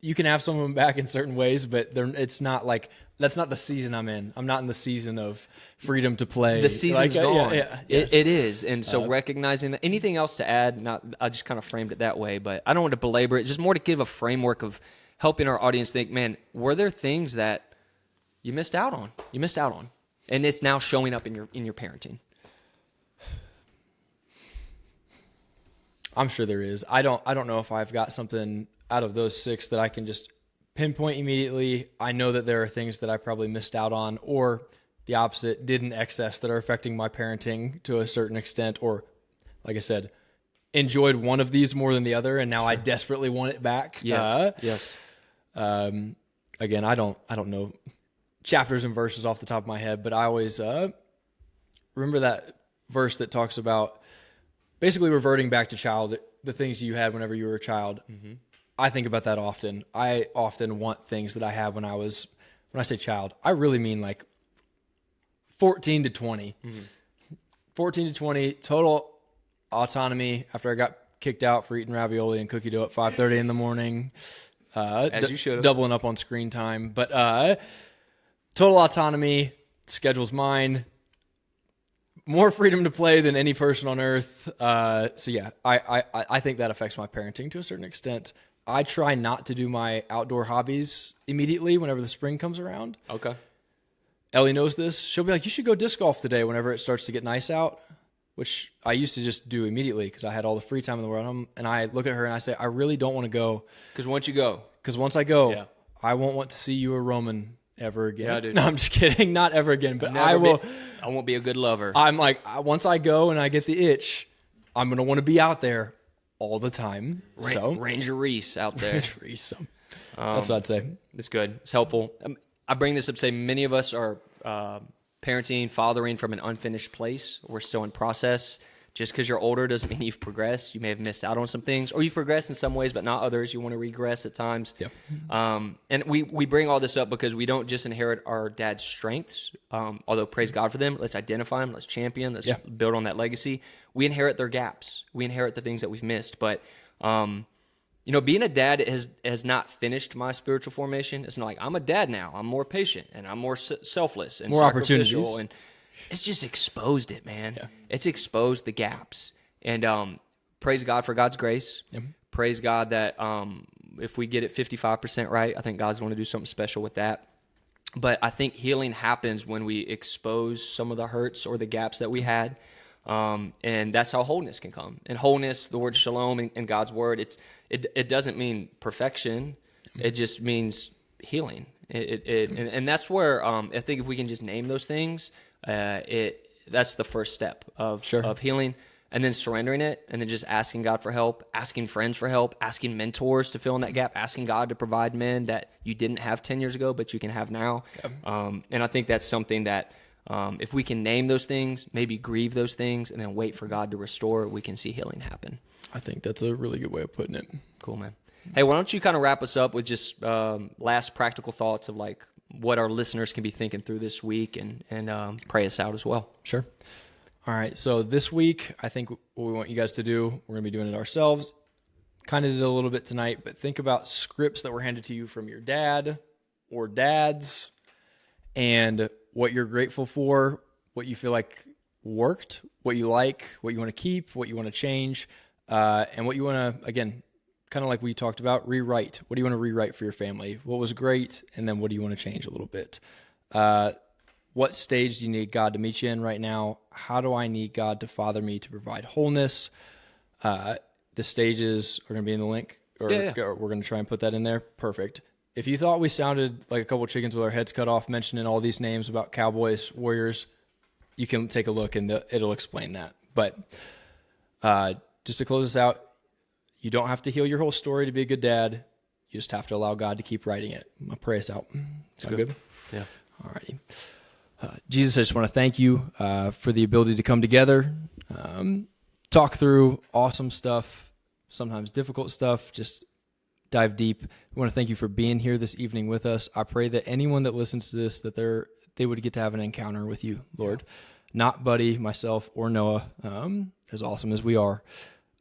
A: you can have some of them back in certain ways, but it's not like that's not the season I'm in. I'm not in the season of freedom to play.
B: The season's gone.
A: Yes.
B: It is. And so recognizing that. Anything else to add? I just kind of framed it that way, but I don't want to belabor it. Just more to give a framework of helping our audience think, man, were there things that you missed out on? And it's now showing up in your parenting.
A: I'm sure there is. I don't know if I've got something out of those 6 that I can just pinpoint immediately. I know that there are things that I probably missed out on, or the opposite, did in excess, that are affecting my parenting to a certain extent, or like I said, enjoyed one of these more than the other, and now I desperately want it back.
B: Yes.
A: Again, I don't know chapters and verses off the top of my head, but I always remember that verse that talks about basically reverting back to the things you had whenever you were a child. Mm-hmm. I think about that often. I often want things that I had when I say child, I really mean like 14 to 20. Mm-hmm. 14 to 20, total autonomy after I got kicked out for eating ravioli and cookie dough at 5:30 in the morning.
B: As you should have.
A: Doubling up on screen time. But total autonomy, schedule's mine. More freedom to play than any person on earth. So yeah, I think that affects my parenting to a certain extent. I try not to do my outdoor hobbies immediately whenever the spring comes around.
B: Okay.
A: Ellie knows this. She'll be like, you should go disc golf today whenever it starts to get nice out, which I used to just do immediately because I had all the free time in the world. And I look at her and I say, I really don't want to go.
B: Because once you go.
A: Because once I go,
B: Yeah.
A: I won't want to see you a Roman ever again.
B: Yeah, dude.
A: No, I'm just kidding. Not ever again, but I will.
B: I won't be a good lover.
A: I'm like, once I go and I get the itch, I'm going to want to be out there all the time.
B: Ranger Reese out there.
A: That's what I'd say.
B: It's good. It's helpful. I bring this up to say many of us are parenting, fathering from an unfinished place. We're still in process. Just because you're older doesn't mean you've progressed. You may have missed out on some things, or you've progressed in some ways, but not others. You want to regress at times.
A: Yep.
B: And we bring all this up because we don't just inherit our dad's strengths, although praise God for them. Let's identify them. Let's champion. Let's build on that legacy. We inherit their gaps. We inherit the things that we've missed. But, being a dad has not finished my spiritual formation. It's not like I'm a dad now. I'm more patient and I'm more selfless and
A: more
B: sacrificial.
A: opportunities.
B: And it's just exposed it, man.
A: Yeah.
B: It's exposed the gaps. And praise God for God's grace.
A: Yep.
B: Praise God that if we get it 55% right, I think God's going to do something special with that. But I think healing happens when we expose some of the hurts or the gaps that we had. And that's how wholeness can come. And wholeness, the word shalom in God's word, it doesn't mean perfection. It just means healing. And that's where I think if we can just name those things, that's the first step of healing, and then surrendering it, and then just asking God for help, asking friends for help, asking mentors to fill in that gap, asking God to provide men that you didn't have 10 years ago, but you can have now. And I think that's something that if we can name those things, maybe grieve those things, and then wait for God to restore, we can see healing happen.
A: I think that's a really good way of putting it.
B: Cool, man. Hey, why don't you kind of wrap us up with just last practical thoughts of like what our listeners can be thinking through this week, and pray us out as well.
A: Sure. All right. So this week, I think what we want you guys to do, we're going to be doing it ourselves. Kind of did a little bit tonight, but think about scripts that were handed to you from your dad or dads, and what you're grateful for, what you feel like worked, what you like, what you want to keep, what you want to change, and what you want to, again, kind of like we talked about, rewrite. What do you want to rewrite for your family? What was great, and then what do you want to change a little bit? What stage do you need God to meet you in right now? How do I need God to father me to provide wholeness? The stages are going to be in the link, or we're going to try and put that in there. Perfect. If you thought we sounded like a couple chickens with our heads cut off mentioning all these names about Cowboys, Warriors, you can take a look and it'll explain that. But just to close this out, you don't have to heal your whole story to be a good dad. You just have to allow God to keep writing it. I'm going to pray us out. Sound good?
B: Yeah.
A: All righty. Jesus, I just want to thank you for the ability to come together, talk through awesome stuff, sometimes difficult stuff, just dive deep. We want to thank you for being here this evening with us. I pray that anyone that listens to this, that they would get to have an encounter with you, Lord. Not Buddy, myself, or Noah, as awesome as we are.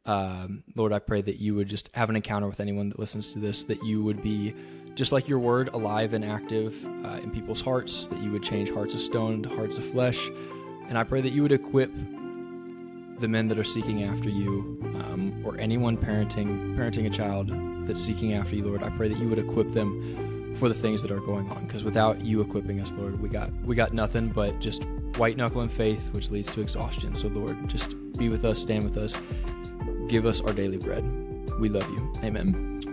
A: Lord, I pray that you would just have an encounter with anyone that listens to this, that you would be, just like your word, alive and active in people's hearts, that you would change hearts of stone to hearts of flesh. And I pray that you would equip the men that are seeking after you, or anyone parenting a child that's seeking after you, Lord. I pray that you would equip them for the things that are going on, because without you equipping us, Lord, we got nothing but just white knuckle and faith, which leads to exhaustion. So Lord, just be with us, stand with us, give us our daily bread. We love you. Amen.